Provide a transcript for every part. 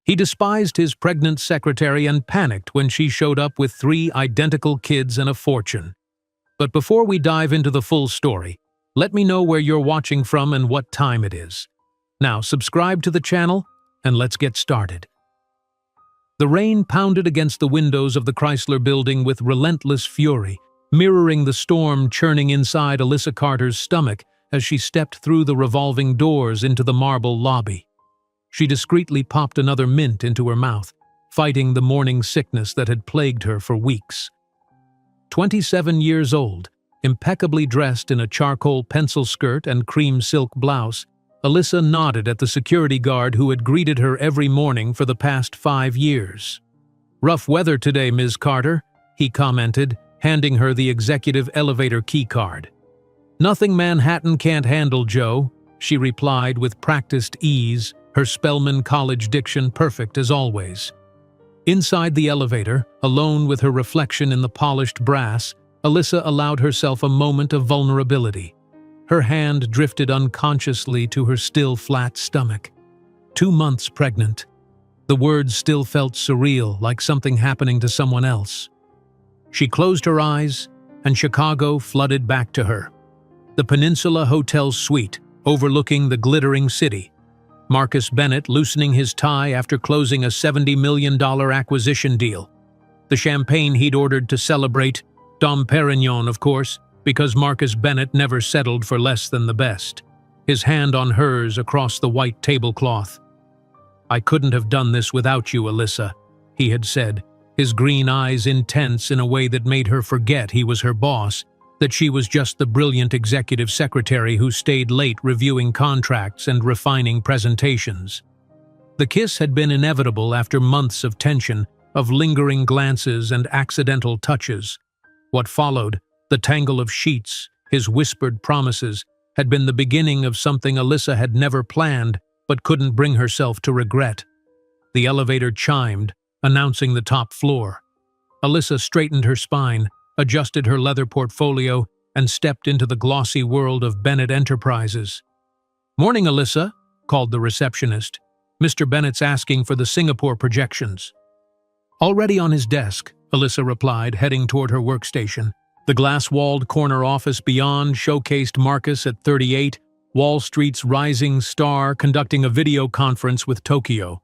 He despised his pregnant secretary and panicked when she showed up with 3 identical kids and a fortune. But before we dive into the full story, let me know where you're watching from and what time it is. Now, subscribe to the channel, and let's get started. The rain pounded against the windows of the Chrysler Building with relentless fury, mirroring the storm churning inside Alyssa Carter's stomach as she stepped through the revolving doors into the marble lobby. She discreetly popped another mint into her mouth, fighting the morning sickness that had plagued her for weeks. 27 years old, impeccably dressed in a charcoal pencil skirt and cream silk blouse, Alyssa nodded at the security guard who had greeted her every morning for the past 5 years. "Rough weather today, Ms. Carter," he commented, handing her the executive elevator keycard. "Nothing Manhattan can't handle, Joe," she replied with practiced ease, her Spelman College diction perfect as always. Inside the elevator, alone with her reflection in the polished brass, Alyssa allowed herself a moment of vulnerability. Her hand drifted unconsciously to her still flat stomach. 2 months pregnant. The words still felt surreal, like something happening to someone else. She closed her eyes, and Chicago flooded back to her. The Peninsula Hotel suite, overlooking the glittering city. Marcus Bennett loosening his tie after closing a $70 million acquisition deal. The champagne he'd ordered to celebrate, Dom Perignon, of course, because Marcus Bennett never settled for less than the best. His hand on hers across the white tablecloth. "I couldn't have done this without you, Alyssa," he had said, his green eyes intense in a way that made her forget he was her boss, that she was just the brilliant executive secretary who stayed late reviewing contracts and refining presentations. The kiss had been inevitable after months of tension, of lingering glances and accidental touches. What followed, the tangle of sheets, his whispered promises, had been the beginning of something Alyssa had never planned but couldn't bring herself to regret. The elevator chimed, announcing the top floor. Alyssa straightened her spine, adjusted her leather portfolio, and stepped into the glossy world of Bennett Enterprises. "Morning, Alyssa," called the receptionist. "Mr. Bennett's asking for the Singapore projections." "Already on his desk," Alyssa replied, heading toward her workstation. The glass-walled corner office beyond showcased Marcus at 38, Wall Street's rising star, conducting a video conference with Tokyo.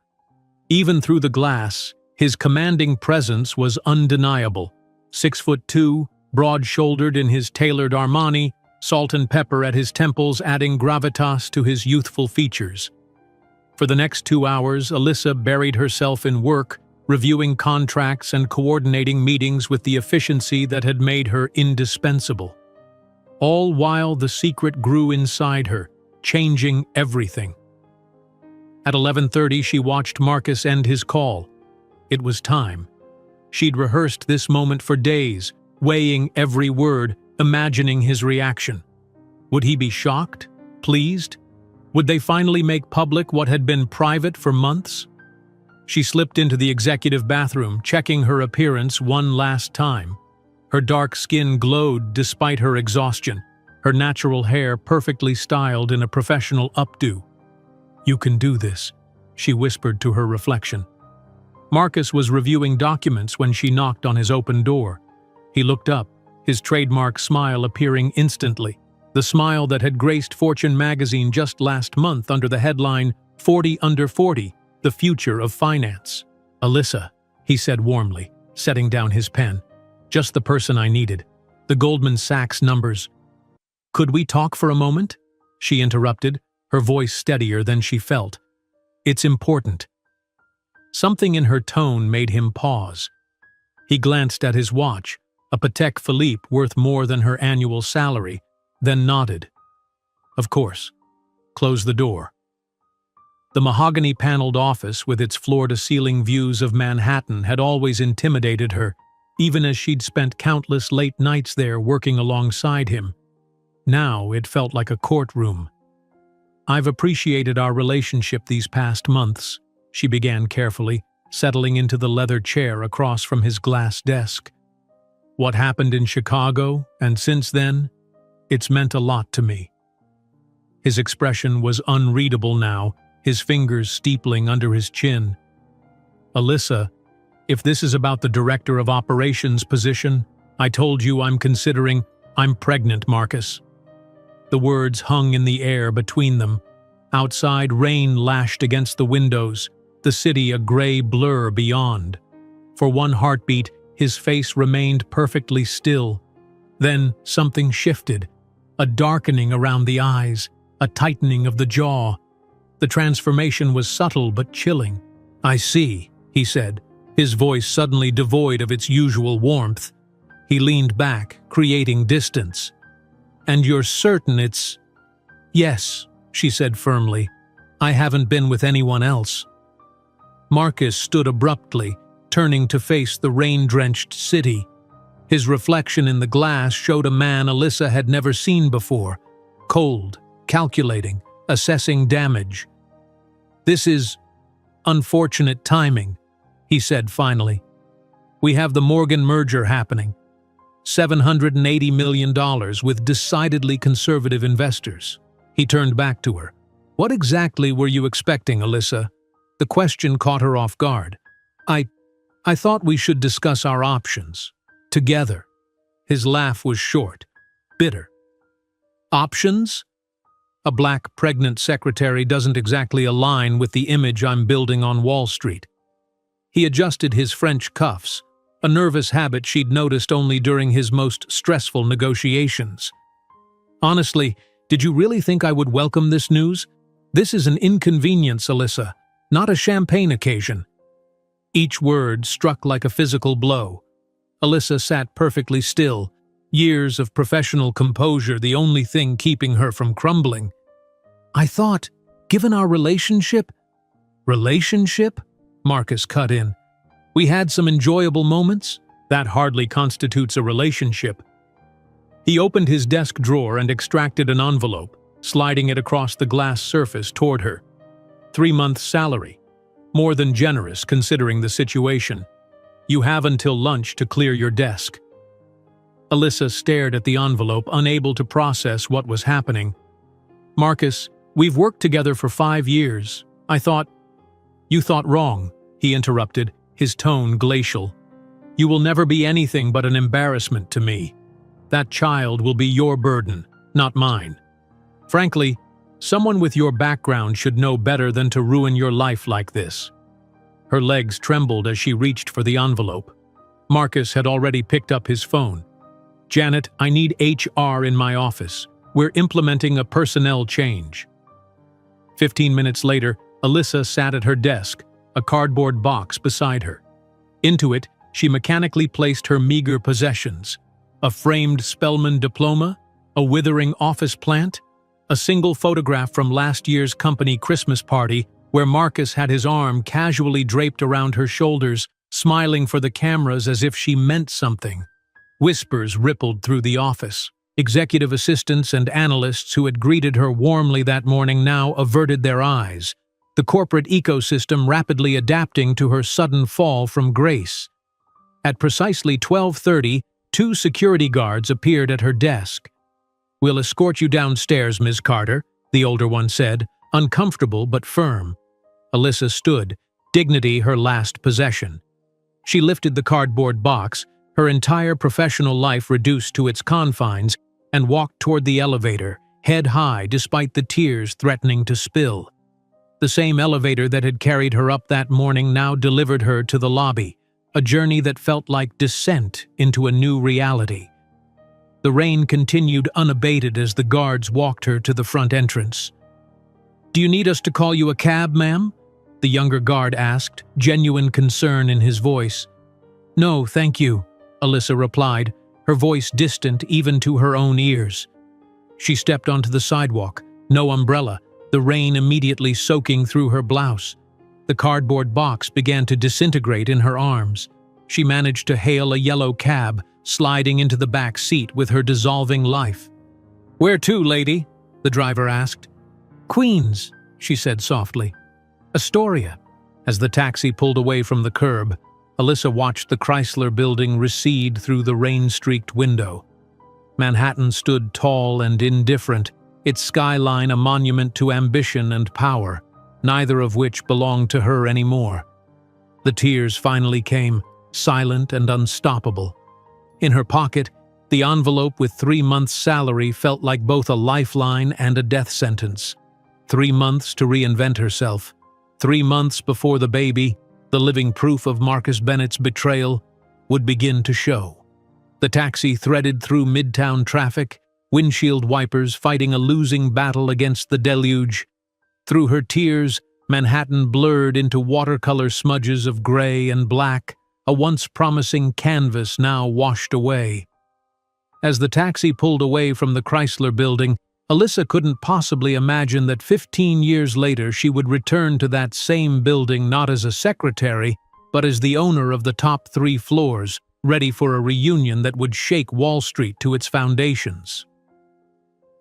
Even through the glass, his commanding presence was undeniable. 6'2", broad-shouldered in his tailored Armani, salt and pepper at his temples adding gravitas to his youthful features. For the next 2 hours, Alyssa buried herself in work, reviewing contracts and coordinating meetings with the efficiency that had made her indispensable. All while the secret grew inside her, changing everything. At 11:30, she watched Marcus end his call. It was time. She'd rehearsed this moment for days, weighing every word, imagining his reaction. Would he be shocked? Pleased? Would they finally make public what had been private for months? She slipped into the executive bathroom, checking her appearance one last time. Her dark skin glowed despite her exhaustion, her natural hair perfectly styled in a professional updo. "You can do this," she whispered to her reflection. Marcus was reviewing documents when she knocked on his open door. He looked up, his trademark smile appearing instantly, the smile that had graced Fortune magazine just last month under the headline, "40 Under 40, The Future of Finance." "Alyssa," he said warmly, setting down his pen. "Just the person I needed. The Goldman Sachs numbers." "Could we talk for a moment?" she interrupted, her voice steadier than she felt. "It's important." Something in her tone made him pause. He glanced at his watch, a Patek Philippe worth more than her annual salary, then nodded. "Of course. Close the door." The mahogany-paneled office with its floor-to-ceiling views of Manhattan had always intimidated her, even as she'd spent countless late nights there working alongside him. Now it felt like a courtroom. "I've appreciated our relationship these past months," she began carefully, settling into the leather chair across from his glass desk. "What happened in Chicago, and since then, it's meant a lot to me." His expression was unreadable now, his fingers steepling under his chin. Alyssa, if this is about the director of operations position, I told you I'm pregnant, Marcus. The words hung in the air between them. Outside, rain lashed against the windows, the city a gray blur beyond. For one heartbeat, his face remained perfectly still. Then something shifted, a darkening around the eyes, a tightening of the jaw. The transformation was subtle but chilling. "I see," he said, his voice suddenly devoid of its usual warmth. He leaned back, creating distance. "And you're certain it's—" "Yes," she said firmly. "I haven't been with anyone else." Marcus stood abruptly, turning to face the rain-drenched city. His reflection in the glass showed a man Alyssa had never seen before, cold, calculating, assessing damage. "This is unfortunate timing," he said finally. "We have the Morgan merger happening. $780 million with decidedly conservative investors." He turned back to her. "What exactly were you expecting, Alyssa?" The question caught her off guard. I thought we should discuss our options. Together." His laugh was short, bitter. "Options? A black, pregnant secretary doesn't exactly align with the image I'm building on Wall Street." He adjusted his French cuffs, a nervous habit she'd noticed only during his most stressful negotiations. "Honestly, did you really think I would welcome this news? This is an inconvenience, Alyssa, not a champagne occasion." Each word struck like a physical blow. Alyssa sat perfectly still, years of professional composure the only thing keeping her from crumbling. "I thought, given our relationship—" "Relationship?" Marcus cut in. "We had some enjoyable moments. That hardly constitutes a relationship." He opened his desk drawer and extracted an envelope, sliding it across the glass surface toward her. 3 months' salary. More than generous considering the situation. You have until lunch to clear your desk. Alyssa stared at the envelope, unable to process what was happening. "Marcus, we've worked together for 5 years. I thought—" "You thought wrong," he interrupted, his tone glacial. "You will never be anything but an embarrassment to me. That child will be your burden, not mine. Frankly, someone with your background should know better than to ruin your life like this." Her legs trembled as she reached for the envelope. Marcus had already picked up his phone. "Janet, I need HR in my office. We're implementing a personnel change." 15 minutes later, Alyssa sat at her desk, a cardboard box beside her. Into it, she mechanically placed her meager possessions: a framed Spelman diploma, a withering office plant, a single photograph from last year's company Christmas party where Marcus had his arm casually draped around her shoulders, smiling for the cameras as if she meant something. Whispers rippled through the office. Executive assistants and analysts who had greeted her warmly that morning now averted their eyes, the corporate ecosystem rapidly adapting to her sudden fall from grace. At precisely 12:30, 2 security guards appeared at her desk. "We'll escort you downstairs, Ms. Carter," the older one said, uncomfortable but firm. Alyssa stood, dignity her last possession. She lifted the cardboard box, her entire professional life reduced to its confines, and walked toward the elevator, head high despite the tears threatening to spill. The same elevator that had carried her up that morning now delivered her to the lobby, a journey that felt like descent into a new reality. The rain continued unabated as the guards walked her to the front entrance. "Do you need us to call you a cab, ma'am?" the younger guard asked, genuine concern in his voice. "No, thank you," Alyssa replied, her voice distant even to her own ears. She stepped onto the sidewalk, no umbrella, the rain immediately soaking through her blouse. The cardboard box began to disintegrate in her arms. She managed to hail a yellow cab, sliding into the back seat with her dissolving life. "Where to, lady?" the driver asked. "Queens," she said softly. "Astoria." As the taxi pulled away from the curb, Alyssa watched the Chrysler building recede through the rain-streaked window. Manhattan stood tall and indifferent, its skyline a monument to ambition and power, neither of which belonged to her anymore. The tears finally came, silent and unstoppable. In her pocket, the envelope with 3 months' salary felt like both a lifeline and a death sentence. 3 months to reinvent herself. 3 months before the baby, the living proof of Marcus Bennett's betrayal, would begin to show. The taxi threaded through midtown traffic, windshield wipers fighting a losing battle against the deluge. Through her tears, Manhattan blurred into watercolor smudges of gray and black, a once promising canvas now washed away. As the taxi pulled away from the Chrysler Building, Alyssa couldn't possibly imagine that 15 years later she would return to that same building not as a secretary, but as the owner of the top 3 floors, ready for a reunion that would shake Wall Street to its foundations.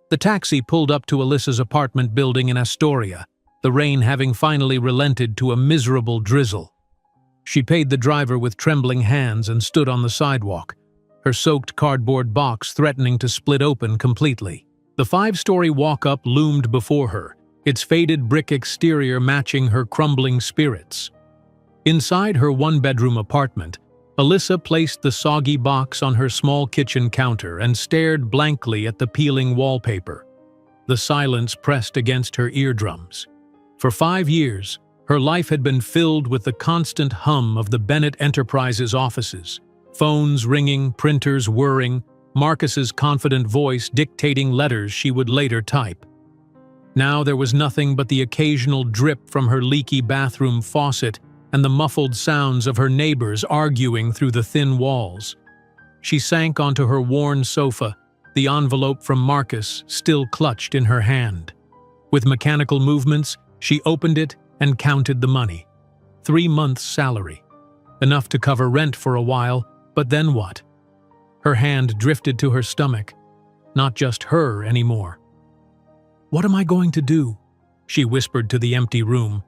The taxi pulled up to Alyssa's apartment building in Astoria, the rain having finally relented to a miserable drizzle. She paid the driver with trembling hands and stood on the sidewalk, her soaked cardboard box threatening to split open completely. The 5-story walk-up loomed before her, its faded brick exterior matching her crumbling spirits. Inside her 1-bedroom apartment, Alyssa placed the soggy box on her small kitchen counter and stared blankly at the peeling wallpaper. The silence pressed against her eardrums. For 5 years, her life had been filled with the constant hum of the Bennett Enterprises offices, phones ringing, printers whirring, Marcus's confident voice dictating letters she would later type. Now there was nothing but the occasional drip from her leaky bathroom faucet and the muffled sounds of her neighbors arguing through the thin walls. She sank onto her worn sofa, the envelope from Marcus still clutched in her hand. With mechanical movements, she opened it and counted the money. 3 months' salary. Enough to cover rent for a while, but then what? Her hand drifted to her stomach. Not just her anymore. "What am I going to do?" she whispered to the empty room.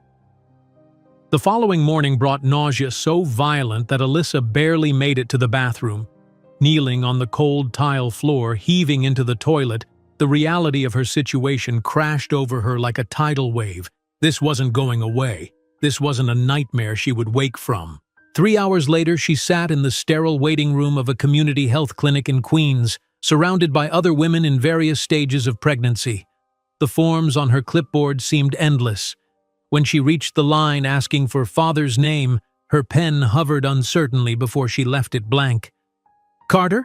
The following morning brought nausea so violent that Alyssa barely made it to the bathroom. Kneeling on the cold tile floor, heaving into the toilet, the reality of her situation crashed over her like a tidal wave. This wasn't going away. This wasn't a nightmare she would wake from. 3 hours later, she sat in the sterile waiting room of a community health clinic in Queens, surrounded by other women in various stages of pregnancy. The forms on her clipboard seemed endless. When she reached the line asking for father's name, her pen hovered uncertainly before she left it blank. "Carter?"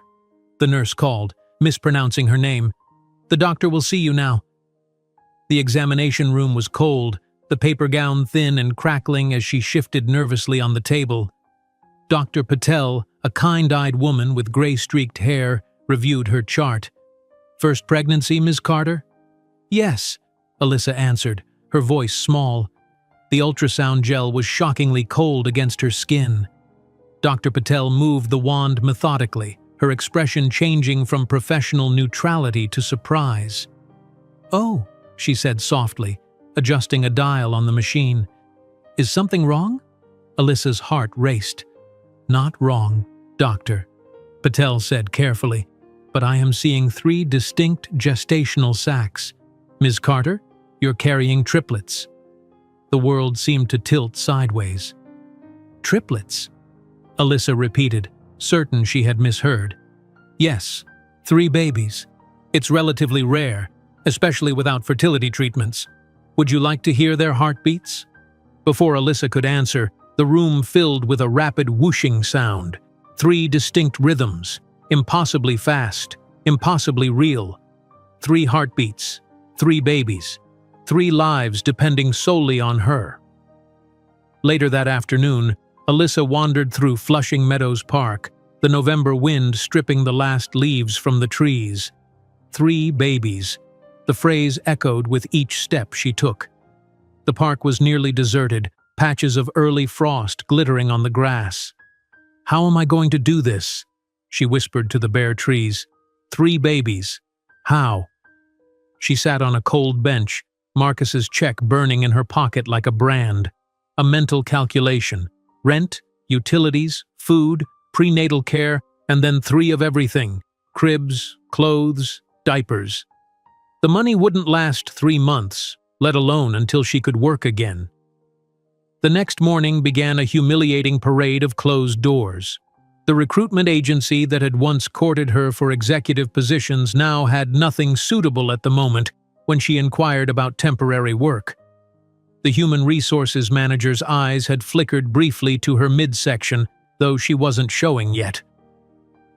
the nurse called, mispronouncing her name. "The doctor will see you now." The examination room was cold, the paper gown thin and crackling as she shifted nervously on the table. Dr. Patel, a kind-eyed woman with gray-streaked hair, reviewed her chart. "First pregnancy, Ms. Carter?" "Yes," Alyssa answered, her voice small. The ultrasound gel was shockingly cold against her skin. Dr. Patel moved the wand methodically, her expression changing from professional neutrality to surprise. "Oh," she said softly, adjusting a dial on the machine. "Is something wrong?" Alyssa's heart raced. "Not wrong, doctor," Patel said carefully, "but I am seeing 3 distinct gestational sacs. Ms. Carter, you're carrying triplets." The world seemed to tilt sideways. "Triplets?" Alyssa repeated, certain she had misheard. "Yes, 3 babies. It's relatively rare, especially without fertility treatments. Would you like to hear their heartbeats?" Before Alyssa could answer, the room filled with a rapid whooshing sound. 3 distinct rhythms, impossibly fast, impossibly real. 3 heartbeats, 3 babies, 3 lives depending solely on her. Later that afternoon, Alyssa wandered through Flushing Meadows Park, the November wind stripping the last leaves from the trees. 3 babies. The phrase echoed with each step she took. The park was nearly deserted, patches of early frost glittering on the grass. "How am I going to do this?" she whispered to the bare trees. 3 babies. How? She sat on a cold bench, Marcus's check burning in her pocket like a brand. A mental calculation. Rent, utilities, food, prenatal care, and then 3 of everything. Cribs, clothes, diapers. The money wouldn't last 3 months, let alone until she could work again. The next morning began a humiliating parade of closed doors. The recruitment agency that had once courted her for executive positions now had nothing suitable at the moment when she inquired about temporary work. The human resources manager's eyes had flickered briefly to her midsection, though she wasn't showing yet.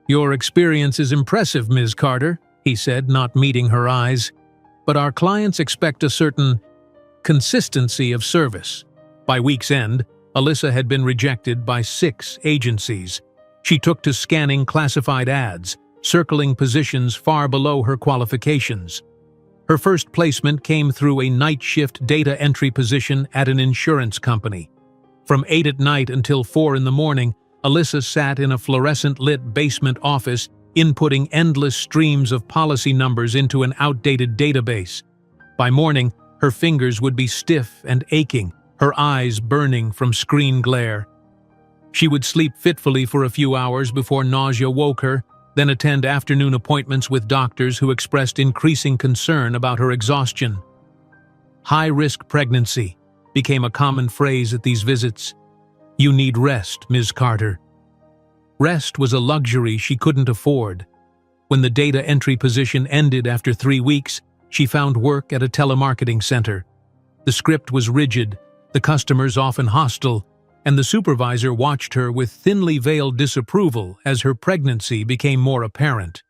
"Your experience is impressive, Ms. Carter," he said, not meeting her eyes. "But our clients expect a certain consistency of service." By week's end, Alyssa had been rejected by 6 agencies. She took to scanning classified ads, circling positions far below her qualifications. Her first placement came through a night shift data entry position at an insurance company. From 8 at night until 4 in the morning, Alyssa sat in a fluorescent-lit basement office, inputting endless streams of policy numbers into an outdated database. By morning, her fingers would be stiff and aching, her eyes burning from screen glare. She would sleep fitfully for a few hours before nausea woke her, then attend afternoon appointments with doctors who expressed increasing concern about her exhaustion. "High-risk pregnancy" became a common phrase at these visits. "You need rest, Ms. Carter." Rest was a luxury she couldn't afford. When the data entry position ended after 3 weeks, she found work at a telemarketing center. The script was rigid, the customers often hostile, and the supervisor watched her with thinly veiled disapproval as her pregnancy became more apparent.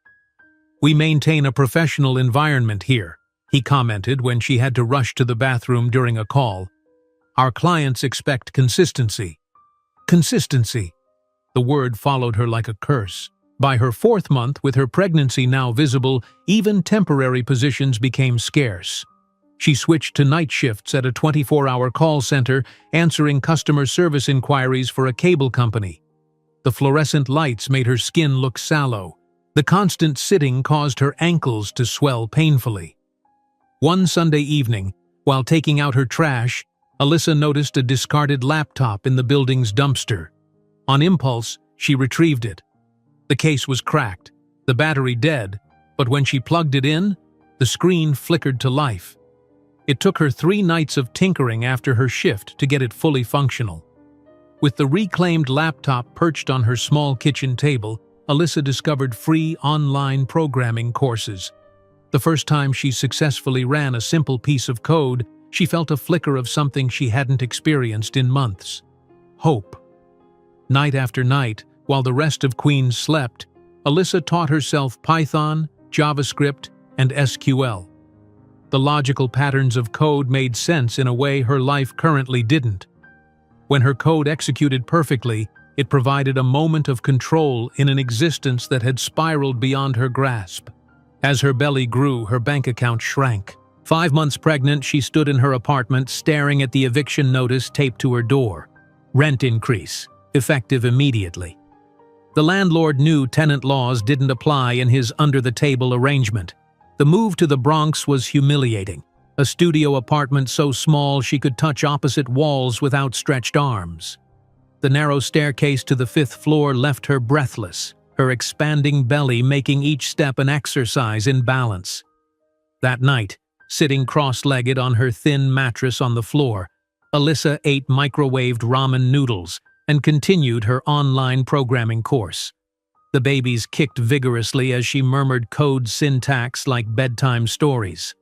"We maintain a professional environment here," he commented when she had to rush to the bathroom during a call. "Our clients expect consistency." Consistency. The word followed her like a curse. By her 4th month, with her pregnancy now visible, even temporary positions became scarce. She switched to night shifts at a 24-hour call center, answering customer service inquiries for a cable company. The fluorescent lights made her skin look sallow. The constant sitting caused her ankles to swell painfully. One Sunday evening, while taking out her trash, Alyssa noticed a discarded laptop in the building's dumpster. On impulse, she retrieved it. The case was cracked, the battery dead, but when she plugged it in, the screen flickered to life. It took her 3 nights of tinkering after her shift to get it fully functional. With the reclaimed laptop perched on her small kitchen table, Alyssa discovered free online programming courses. The first time she successfully ran a simple piece of code, she felt a flicker of something she hadn't experienced in months: hope. Night after night, while the rest of Queens slept, Alyssa taught herself Python, JavaScript, and SQL. The logical patterns of code made sense in a way her life currently didn't. When her code executed perfectly, it provided a moment of control in an existence that had spiraled beyond her grasp. As her belly grew, her bank account shrank. 5 months pregnant, she stood in her apartment staring at the eviction notice taped to her door. Rent increase, effective immediately. The landlord knew tenant laws didn't apply in his under-the-table arrangement. The move to the Bronx was humiliating. A studio apartment so small she could touch opposite walls with outstretched arms. The narrow staircase to the 5th floor left her breathless, her expanding belly making each step an exercise in balance. That night, sitting cross-legged on her thin mattress on the floor, Alyssa ate microwaved ramen noodles and continued her online programming course. The babies kicked vigorously as she murmured code syntax like bedtime stories.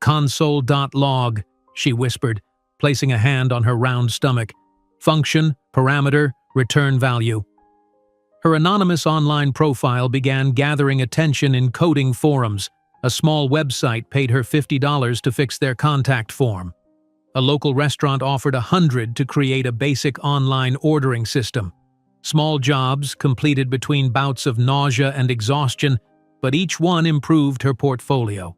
"Console.log," she whispered, placing a hand on her round stomach. "Function, parameter, return value." Her anonymous online profile began gathering attention in coding forums. A small website paid her $50 to fix their contact form. A local restaurant offered $100 to create a basic online ordering system. Small jobs completed between bouts of nausea and exhaustion, but each one improved her portfolio.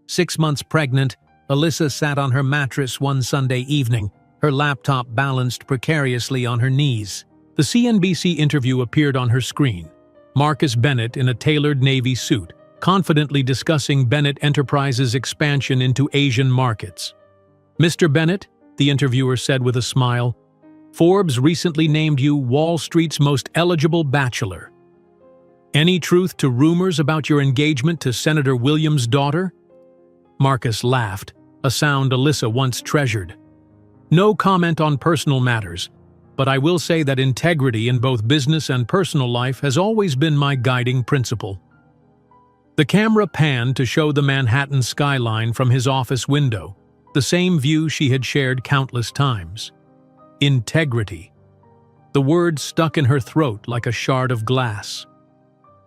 6 months pregnant, Alyssa sat on her mattress one Sunday evening, her laptop balanced precariously on her knees. The CNBC interview appeared on her screen. Marcus Bennett in a tailored navy suit, confidently discussing Bennett Enterprises' expansion into Asian markets. "Mr. Bennett," the interviewer said with a smile, "Forbes recently named you Wall Street's most eligible bachelor. Any truth to rumors about your engagement to Senator Williams' daughter?" Marcus laughed, a sound Alyssa once treasured. No comment on personal matters, but I will say that integrity in both business and personal life has always been my guiding principle. The camera panned to show the Manhattan skyline from his office window, the same view she had shared countless times. Integrity. The word stuck in her throat like a shard of glass.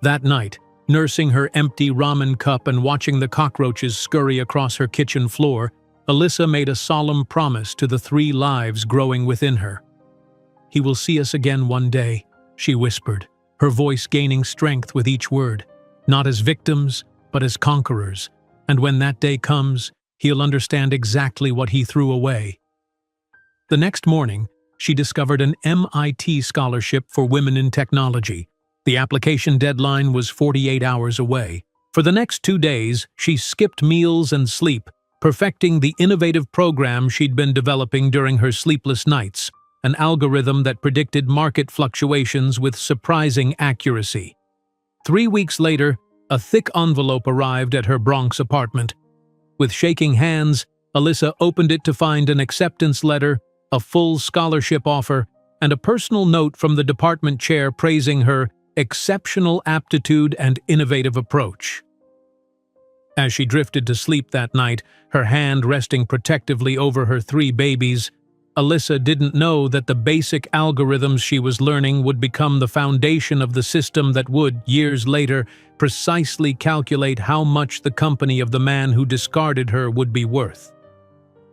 That night, nursing her empty ramen cup and watching the cockroaches scurry across her kitchen floor, Alyssa made a solemn promise to the 3 lives growing within her. "He will see us again one day," she whispered, her voice gaining strength with each word. "Not as victims, but as conquerors. And when that day comes, he'll understand exactly what he threw away." The next morning, she discovered an MIT scholarship for women in technology. The application deadline was 48 hours away. For the next 2 days, she skipped meals and sleep, perfecting the innovative program she'd been developing during her sleepless nights, an algorithm that predicted market fluctuations with surprising accuracy. 3 weeks later, a thick envelope arrived at her Bronx apartment. With shaking hands, Alyssa opened it to find an acceptance letter, a full scholarship offer, and a personal note from the department chair praising her exceptional aptitude and innovative approach. As she drifted to sleep that night, her hand resting protectively over her 3 babies, Alyssa didn't know that the basic algorithms she was learning would become the foundation of the system that would, years later, precisely calculate how much the company of the man who discarded her would be worth.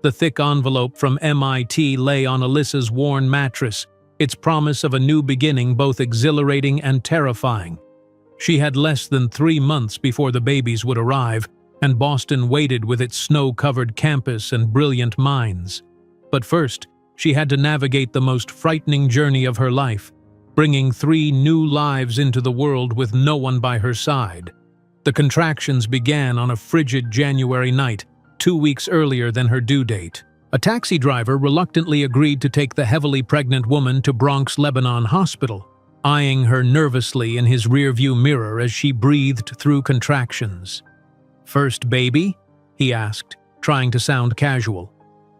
The thick envelope from MIT lay on Alyssa's worn mattress, its promise of a new beginning both exhilarating and terrifying. She had less than 3 months before the babies would arrive, and Boston waited with its snow-covered campus and brilliant minds. But first, she had to navigate the most frightening journey of her life, bringing 3 new lives into the world with no one by her side. The contractions began on a frigid January night, 2 weeks earlier than her due date. A taxi driver reluctantly agreed to take the heavily pregnant woman to Bronx Lebanon Hospital, eyeing her nervously in his rearview mirror as she breathed through contractions. "First baby?" he asked, trying to sound casual.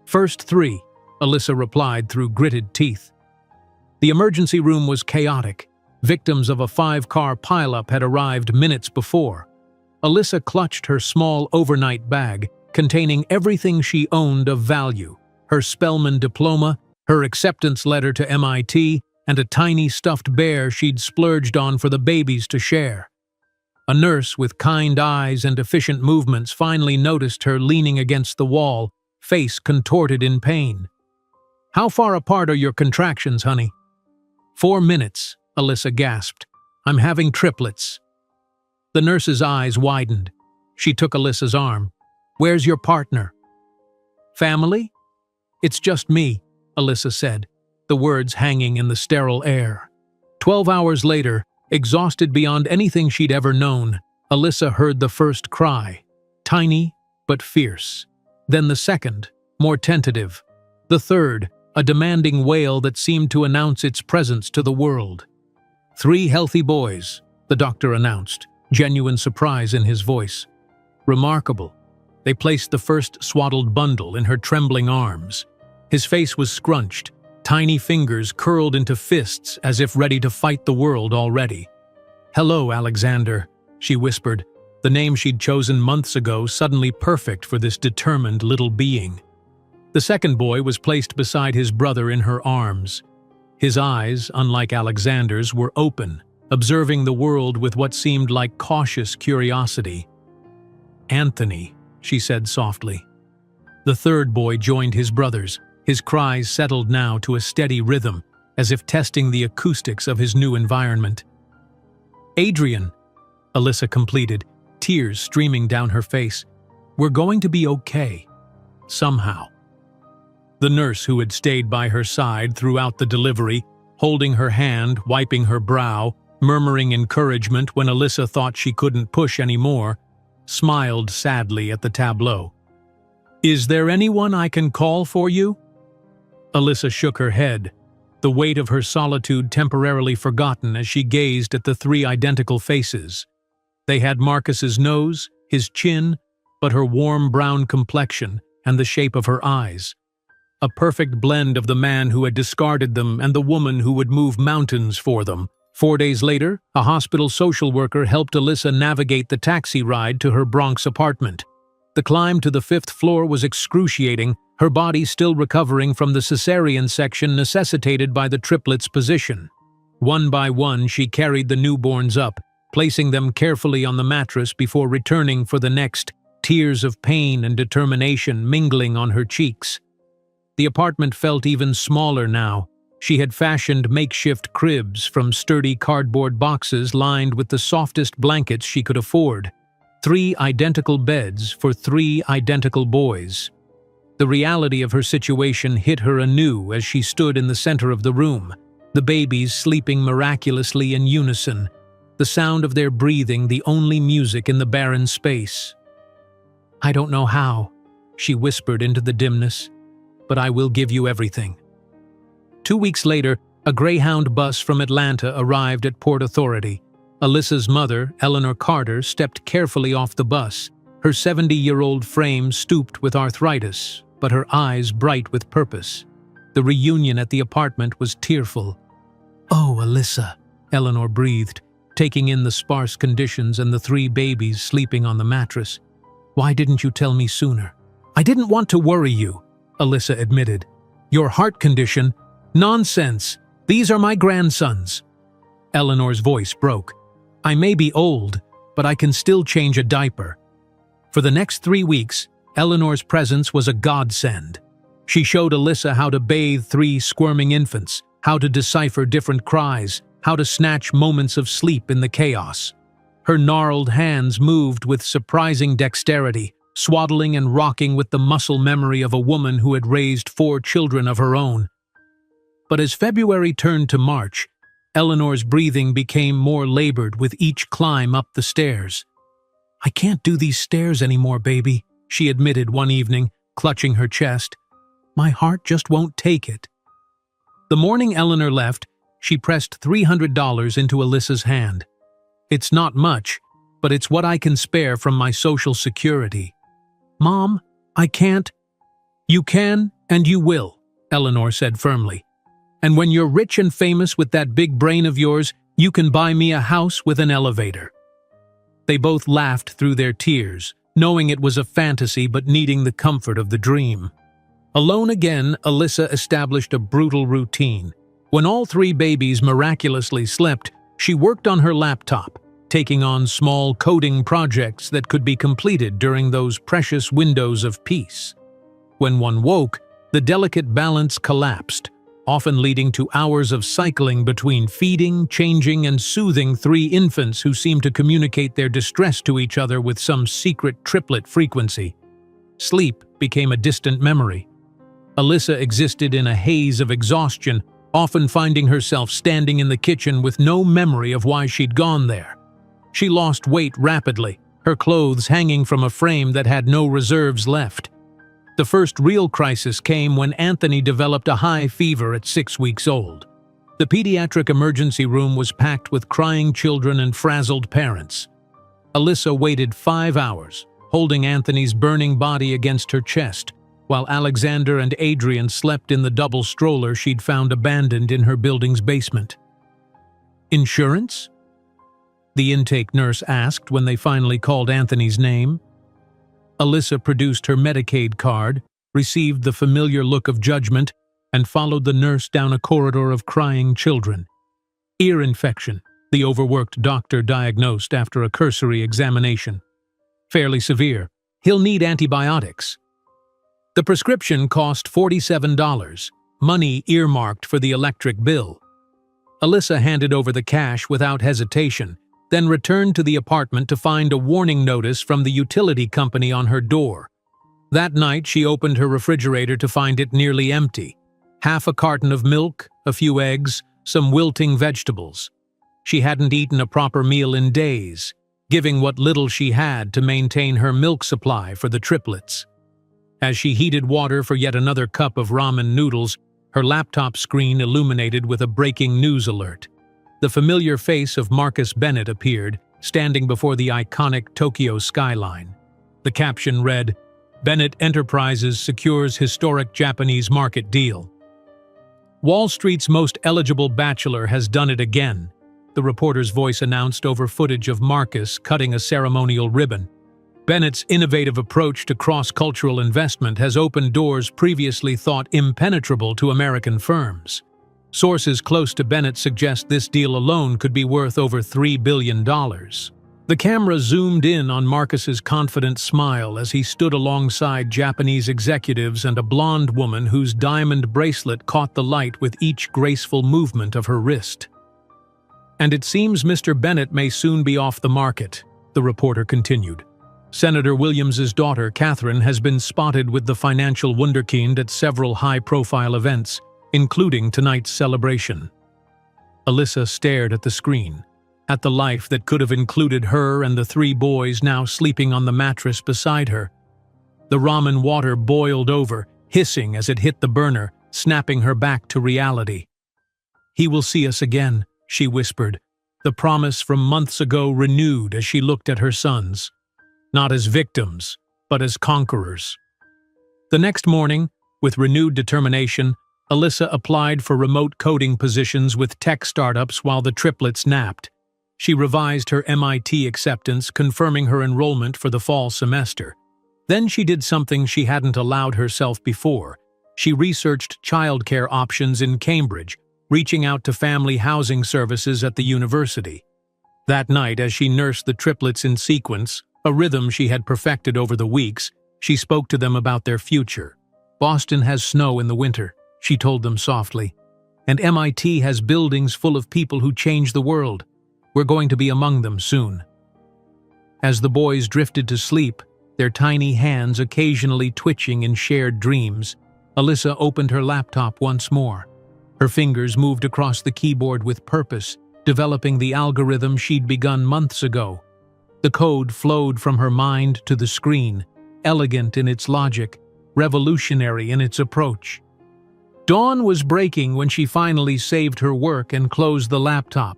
"First 3, Alyssa replied through gritted teeth. The emergency room was chaotic. Victims of a 5-car pileup had arrived minutes before. Alyssa clutched her small overnight bag, containing everything she owned of value: her Spelman diploma, her acceptance letter to MIT, and a tiny stuffed bear she'd splurged on for the babies to share. A nurse with kind eyes and efficient movements finally noticed her leaning against the wall, face contorted in pain. "How far apart are your contractions, honey?" 4 minutes, Alyssa gasped. "I'm having triplets." The nurse's eyes widened. She took Alyssa's arm. "Where's your partner?" "Family?" "It's just me," Alyssa said, the words hanging in the sterile air. 12 hours later, exhausted beyond anything she'd ever known, Alyssa heard the first cry, tiny but fierce. Then the second, more tentative. The third, a demanding wail that seemed to announce its presence to the world. 3 healthy boys, the doctor announced, genuine surprise in his voice. Remarkable. They placed the first swaddled bundle in her trembling arms. His face was scrunched, tiny fingers curled into fists as if ready to fight the world already. "Hello, Alexander," she whispered, the name she'd chosen months ago suddenly perfect for this determined little being. The second boy was placed beside his brother in her arms. His eyes, unlike Alexander's, were open, observing the world with what seemed like cautious curiosity. "Anthony," she said softly. The third boy joined his brothers. His cries settled now to a steady rhythm, as if testing the acoustics of his new environment. "Adrian," Alyssa completed, tears streaming down her face. "We're going to be okay. Somehow." The nurse who had stayed by her side throughout the delivery, holding her hand, wiping her brow, murmuring encouragement when Alyssa thought she couldn't push anymore, smiled sadly at the tableau. "Is there anyone I can call for you?" Alyssa shook her head, the weight of her solitude temporarily forgotten as she gazed at the 3 identical faces. They had Marcus's nose, his chin, but her warm brown complexion and the shape of her eyes. a perfect blend of the man who had discarded them and the woman who would move mountains for them. 4 days later, a hospital social worker helped Alyssa navigate the taxi ride to her Bronx apartment. The climb to the 5th floor was excruciating, her body still recovering from the cesarean section necessitated by the triplets' position. One by one, she carried the newborns up, placing them carefully on the mattress before returning for the next, tears of pain and determination mingling on her cheeks. The apartment felt even smaller now. She had fashioned makeshift cribs from sturdy cardboard boxes lined with the softest blankets she could afford. 3 identical beds for 3 identical boys. The reality of her situation hit her anew as she stood in the center of the room, the babies sleeping miraculously in unison, the sound of their breathing the only music in the barren space. "I don't know how," she whispered into the dimness, "but I will give you everything." 2 weeks later, a Greyhound bus from Atlanta arrived at Port Authority. Alyssa's mother, Eleanor Carter, stepped carefully off the bus, her 70-year-old frame stooped with arthritis, but her eyes bright with purpose. The reunion at the apartment was tearful. "Oh, Alyssa," Eleanor breathed, taking in the sparse conditions and the 3 babies sleeping on the mattress. "Why didn't you tell me sooner?" "I didn't want to worry you," Alyssa admitted. "Your heart condition? Nonsense. These are my grandsons." Eleanor's voice broke. "I may be old, but I can still change a diaper." For the next 3 weeks, Eleanor's presence was a godsend. She showed Alyssa how to bathe 3 squirming infants, how to decipher different cries, how to snatch moments of sleep in the chaos. Her gnarled hands moved with surprising dexterity, swaddling and rocking with the muscle memory of a woman who had raised 4 children of her own. But as February turned to March, Eleanor's breathing became more labored with each climb up the stairs. "I can't do these stairs anymore, baby," she admitted one evening, clutching her chest. "My heart just won't take it." The morning Eleanor left, she pressed $300 into Alyssa's hand. "It's not much, but it's what I can spare from my Social Security." "Mom, I can't." "You can, and you will," Eleanor said firmly. "And when you're rich and famous with that big brain of yours, you can buy me a house with an elevator." They both laughed through their tears, knowing it was a fantasy but needing the comfort of the dream. Alone again, Alyssa established a brutal routine. When all 3 babies miraculously slept, she worked on her laptop, taking on small coding projects that could be completed during those precious windows of peace. When one woke, the delicate balance collapsed, often leading to hours of cycling between feeding, changing, and soothing 3 infants who seemed to communicate their distress to each other with some secret triplet frequency. Sleep became a distant memory. Alyssa existed in a haze of exhaustion, often finding herself standing in the kitchen with no memory of why she'd gone there. She lost weight rapidly, her clothes hanging from a frame that had no reserves left. The first real crisis came when Anthony developed a high fever at 6 weeks old. The pediatric emergency room was packed with crying children and frazzled parents. Alyssa waited 5 hours, holding Anthony's burning body against her chest, while Alexander and Adrian slept in the double stroller she'd found abandoned in her building's basement. "Insurance?" the intake nurse asked when they finally called Anthony's name. Alyssa produced her Medicaid card, received the familiar look of judgment, and followed the nurse down a corridor of crying children. "Ear infection," the overworked doctor diagnosed after a cursory examination. "Fairly severe. He'll need antibiotics." The prescription cost $47, money earmarked for the electric bill. Alyssa handed over the cash without hesitation, then returned to the apartment to find a warning notice from the utility company on her door. That night, she opened her refrigerator to find it nearly empty. Half a carton of milk, a few eggs, some wilting vegetables. She hadn't eaten a proper meal in days, giving what little she had to maintain her milk supply for the triplets. As she heated water for yet another cup of ramen noodles, her laptop screen illuminated with a breaking news alert. The familiar face of Marcus Bennett appeared, standing before the iconic Tokyo skyline. The caption read, Bennett Enterprises secures historic Japanese market deal. Wall Street's most eligible bachelor has done it again, the reporter's voice announced over footage of Marcus cutting a ceremonial ribbon. Bennett's innovative approach to cross-cultural investment has opened doors previously thought impenetrable to American firms. Sources close to Bennett suggest this deal alone could be worth over $3 billion. The camera zoomed in on Marcus's confident smile as he stood alongside Japanese executives and a blonde woman whose diamond bracelet caught the light with each graceful movement of her wrist. "And it seems Mr. Bennett may soon be off the market," the reporter continued. "Senator Williams's daughter, Catherine, has been spotted with the financial wunderkind at several high-profile events, including tonight's celebration." Alyssa stared at the screen, at the life that could have included her and the 3 boys now sleeping on the mattress beside her. The ramen water boiled over, hissing as it hit the burner, snapping her back to reality. "He will see us again," she whispered, the promise from months ago renewed as she looked at her sons. Not as victims, but as conquerors. The next morning, with renewed determination, Alyssa applied for remote coding positions with tech startups while the triplets napped. She revised her MIT acceptance, confirming her enrollment for the fall semester. Then she did something she hadn't allowed herself before. She researched childcare options in Cambridge, reaching out to family housing services at the university. That night, as she nursed the triplets in sequence, a rhythm she had perfected over the weeks, she spoke to them about their future. "Boston has snow in the winter," she told them softly. "And MIT has buildings full of people who change the world. We're going to be among them soon." As the boys drifted to sleep, their tiny hands occasionally twitching in shared dreams, Alyssa opened her laptop once more. Her fingers moved across the keyboard with purpose, developing the algorithm she'd begun months ago. The code flowed from her mind to the screen, elegant in its logic, revolutionary in its approach. Dawn was breaking when she finally saved her work and closed the laptop.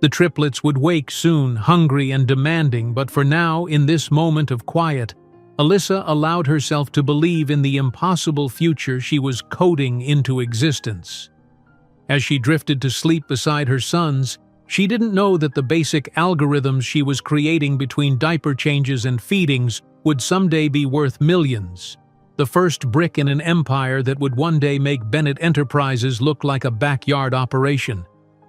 The triplets would wake soon, hungry and demanding, but for now, in this moment of quiet, Alyssa allowed herself to believe in the impossible future she was coding into existence. As she drifted to sleep beside her sons, she didn't know that the basic algorithms she was creating between diaper changes and feedings would someday be worth millions. The first brick in an empire that would one day make Bennett Enterprises look like a backyard operation.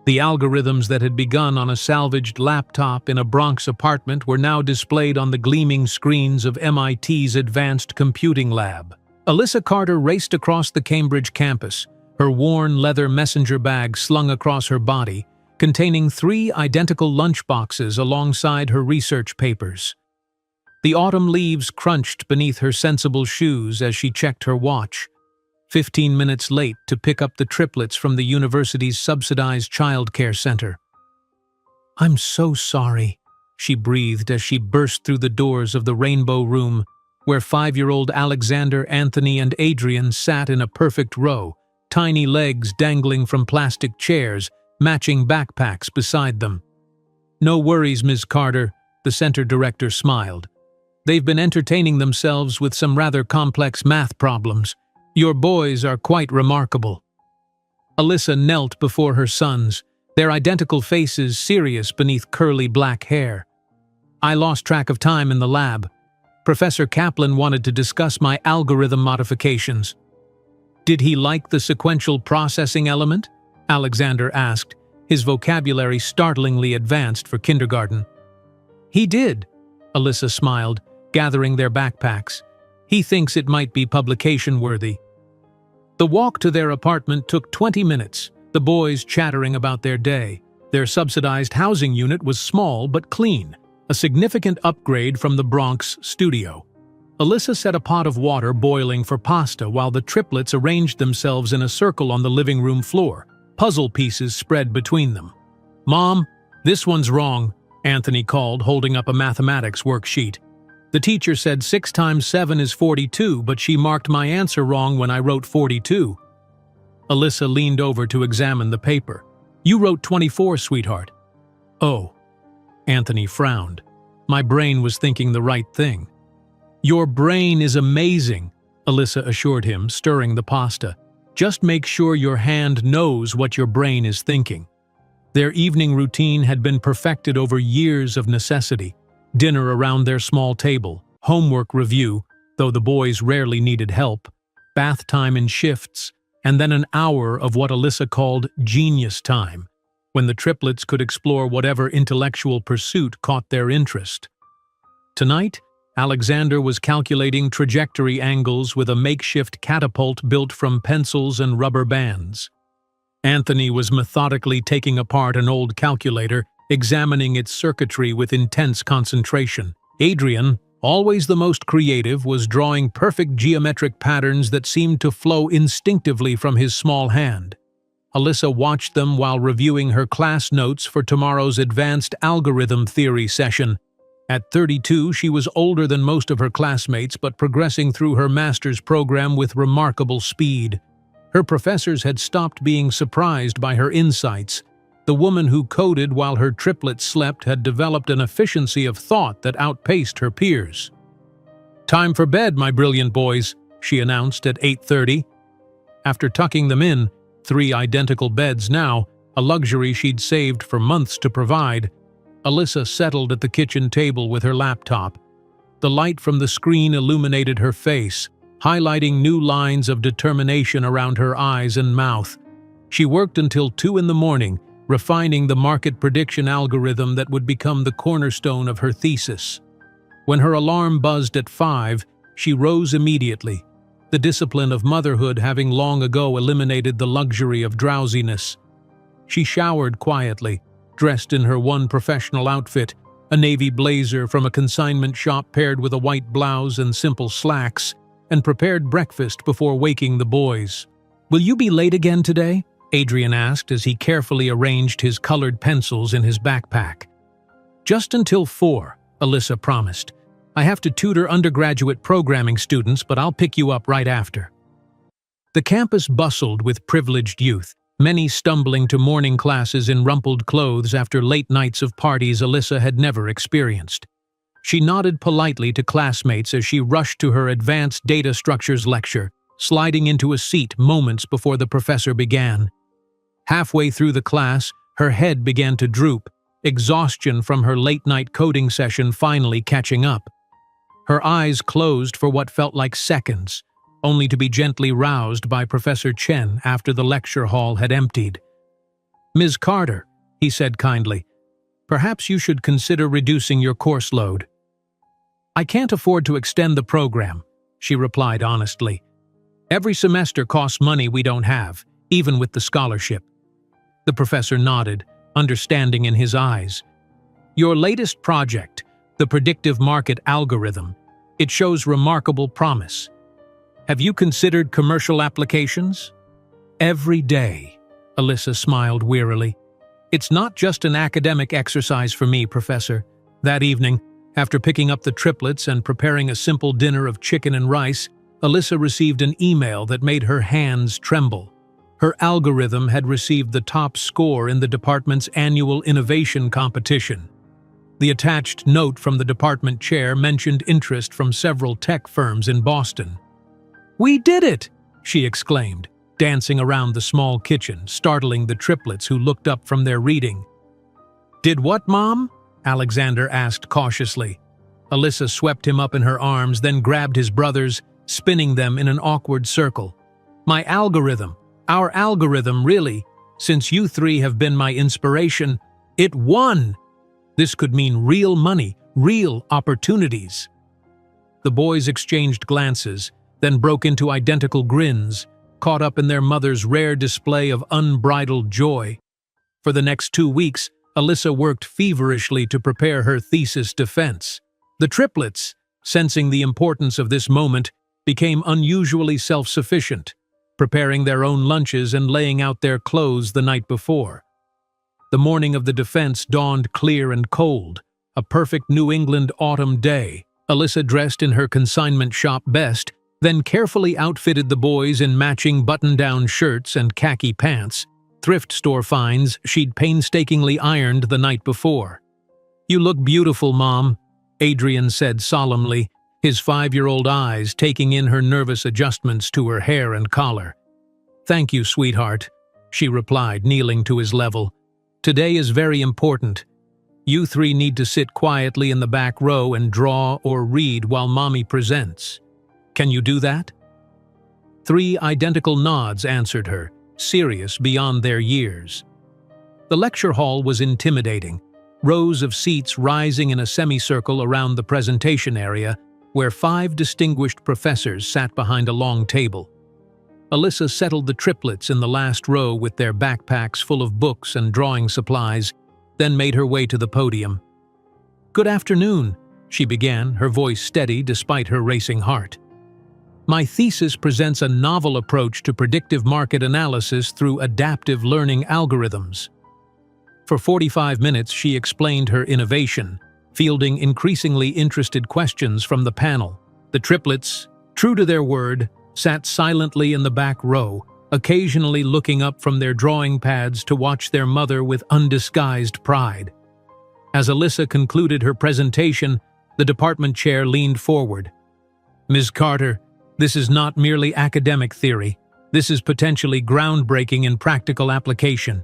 The algorithms that had begun on a salvaged laptop in a Bronx apartment were now displayed on the gleaming screens of MIT's Advanced Computing Lab. Alyssa Carter raced across the Cambridge campus, her worn leather messenger bag slung across her body, containing 3 identical lunchboxes alongside her research papers. The autumn leaves crunched beneath her sensible shoes as she checked her watch. 15 minutes late to pick up the triplets from the university's subsidized childcare center. "I'm so sorry," she breathed as she burst through the doors of the Rainbow Room, where 5-year-old Alexander, Anthony, and Adrian sat in a perfect row, tiny legs dangling from plastic chairs, matching backpacks beside them. "No worries, Ms. Carter," the center director smiled. "They've been entertaining themselves with some rather complex math problems. Your boys are quite remarkable." Alyssa knelt before her sons, their identical faces serious beneath curly black hair. "I lost track of time in the lab. Professor Kaplan wanted to discuss my algorithm modifications." "Did he like the sequential processing element?" Alexander asked, his vocabulary startlingly advanced for kindergarten. "He did," Alyssa smiled, gathering their backpacks. "He thinks it might be publication-worthy." The walk to their apartment took 20 minutes, the boys chattering about their day. Their subsidized housing unit was small but clean, a significant upgrade from the Bronx studio. Alyssa set a pot of water boiling for pasta while the triplets arranged themselves in a circle on the living room floor, puzzle pieces spread between them. "Mom, this one's wrong," Anthony called, holding up a mathematics worksheet. "The teacher said 6 times 7 is 42, but she marked my answer wrong when I wrote 42. Alyssa leaned over to examine the paper. "You wrote 24, sweetheart." "Oh." Anthony frowned. "My brain was thinking the right thing." "Your brain is amazing," Alyssa assured him, stirring the pasta. "Just make sure your hand knows what your brain is thinking." Their evening routine had been perfected over years of necessity. Dinner around their small table, homework review, though the boys rarely needed help, bath time in shifts, and then an hour of what Alyssa called genius time, when the triplets could explore whatever intellectual pursuit caught their interest. Tonight, Alexander was calculating trajectory angles with a makeshift catapult built from pencils and rubber bands. Anthony was methodically taking apart an old calculator, examining its circuitry with intense concentration. Adrian, always the most creative, was drawing perfect geometric patterns that seemed to flow instinctively from his small hand. Alyssa watched them while reviewing her class notes for tomorrow's advanced algorithm theory session. At 32, she was older than most of her classmates, but progressing through her master's program with remarkable speed. Her professors had stopped being surprised by her insights. The woman who coded while her triplets slept had developed an efficiency of thought that outpaced her peers. "Time for bed, my brilliant boys," she announced at 8:30. After tucking them in, 3 identical beds now, a luxury she'd saved for months to provide, Alyssa settled at the kitchen table with her laptop. The light from the screen illuminated her face, highlighting new lines of determination around her eyes and mouth. She worked until 2 in the morning, refining the market prediction algorithm that would become the cornerstone of her thesis. When her alarm buzzed at 5, she rose immediately, the discipline of motherhood having long ago eliminated the luxury of drowsiness. She showered quietly, dressed in her one professional outfit, a navy blazer from a consignment shop paired with a white blouse and simple slacks, and prepared breakfast before waking the boys. "Will you be late again today?" Adrian asked as he carefully arranged his colored pencils in his backpack. "Just until 4, Alyssa promised. "I have to tutor undergraduate programming students, but I'll pick you up right after." The campus bustled with privileged youth, many stumbling to morning classes in rumpled clothes after late nights of parties Alyssa had never experienced. She nodded politely to classmates as she rushed to her advanced data structures lecture, sliding into a seat moments before the professor began. Halfway through the class, her head began to droop, exhaustion from her late-night coding session finally catching up. Her eyes closed for what felt like seconds, only to be gently roused by Professor Chen after the lecture hall had emptied. "Ms. Carter," he said kindly, "perhaps you should consider reducing your course load." "I can't afford to extend the program," she replied honestly. "Every semester costs money we don't have, even with the scholarship." The professor nodded, understanding in his eyes. "Your latest project, the predictive market algorithm, it shows remarkable promise. Have you considered commercial applications?" "Every day," Alyssa smiled wearily. "It's not just an academic exercise for me, Professor." That evening, after picking up the triplets and preparing a simple dinner of chicken and rice, Alyssa received an email that made her hands tremble. Her algorithm had received the top score in the department's annual innovation competition. The attached note from the department chair mentioned interest from several tech firms in Boston. "We did it!" she exclaimed, dancing around the small kitchen, startling the triplets who looked up from their reading. "Did what, Mom?" Alexander asked cautiously. Alyssa swept him up in her arms, then grabbed his brothers, spinning them in an awkward circle. "My algorithm, our algorithm, really. Since you 3 have been my inspiration, it won! This could mean real money, real opportunities." The boys exchanged glances, then broke into identical grins, caught up in their mother's rare display of unbridled joy. For the next 2 weeks, Alyssa worked feverishly to prepare her thesis defense. The triplets, sensing the importance of this moment, became unusually self-sufficient, preparing their own lunches and laying out their clothes the night before. The morning of the defense dawned clear and cold, a perfect New England autumn day. Alyssa dressed in her consignment shop best, then carefully outfitted the boys in matching button-down shirts and khaki pants, thrift store finds she'd painstakingly ironed the night before. "You look beautiful, Mom," Adrian said solemnly, his 5-year-old eyes taking in her nervous adjustments to her hair and collar. "Thank you, sweetheart," she replied, kneeling to his level. "Today is very important. You three need to sit quietly in the back row and draw or read while Mommy presents. Can you do that?" 3 identical nods answered her, serious beyond their years. The lecture hall was intimidating, rows of seats rising in a semicircle around the presentation area, where 5 distinguished professors sat behind a long table. Alyssa settled the triplets in the last row with their backpacks full of books and drawing supplies, then made her way to the podium. "Good afternoon," she began, her voice steady despite her racing heart. "My thesis presents a novel approach to predictive market analysis through adaptive learning algorithms." For 45 minutes, she explained her innovation, fielding increasingly interested questions from the panel. The triplets, true to their word, sat silently in the back row, occasionally looking up from their drawing pads to watch their mother with undisguised pride. As Alyssa concluded her presentation, the department chair leaned forward. "Ms. Carter, this is not merely academic theory. This is potentially groundbreaking in practical application."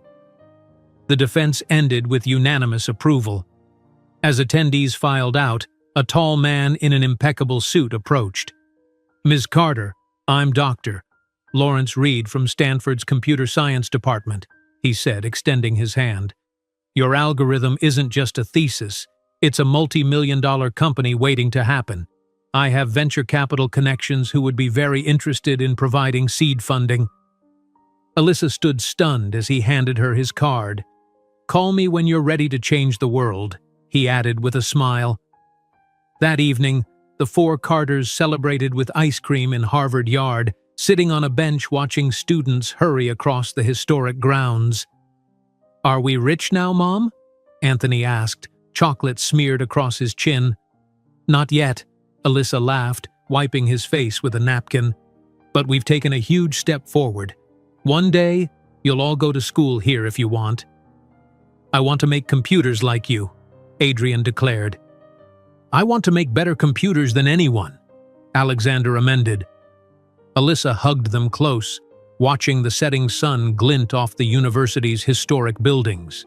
The defense ended with unanimous approval. As attendees filed out, a tall man in an impeccable suit approached. "Ms. Carter, I'm Dr. Lawrence Reed from Stanford's Computer Science Department," he said, extending his hand. "Your algorithm isn't just a thesis, it's a multi-million-dollar company waiting to happen. I have venture capital connections who would be very interested in providing seed funding." Alyssa stood stunned as he handed her his card. "Call me when you're ready to change the world," he added with a smile. That evening, the 4 Carters celebrated with ice cream in Harvard Yard, sitting on a bench watching students hurry across the historic grounds. "Are we rich now, Mom?" Anthony asked, chocolate smeared across his chin. "Not yet," Alyssa laughed, wiping his face with a napkin. "But we've taken a huge step forward. One day, you'll all go to school here if you want." "I want to make computers like you," Adrian declared. "I want to make better computers than anyone," Alexander amended. Alyssa hugged them close, watching the setting sun glint off the university's historic buildings.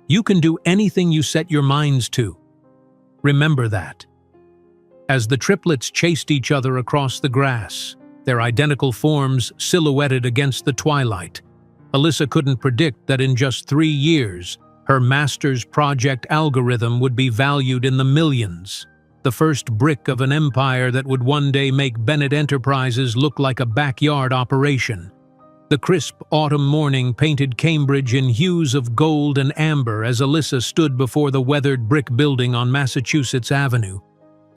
"You can do anything you set your minds to. Remember that." As the triplets chased each other across the grass, their identical forms silhouetted against the twilight, Alyssa couldn't predict that in just 3 years, her master's project algorithm would be valued in the millions, the first brick of an empire that would one day make Bennett Enterprises look like a backyard operation. The crisp autumn morning painted Cambridge in hues of gold and amber as Alyssa stood before the weathered brick building on Massachusetts Avenue.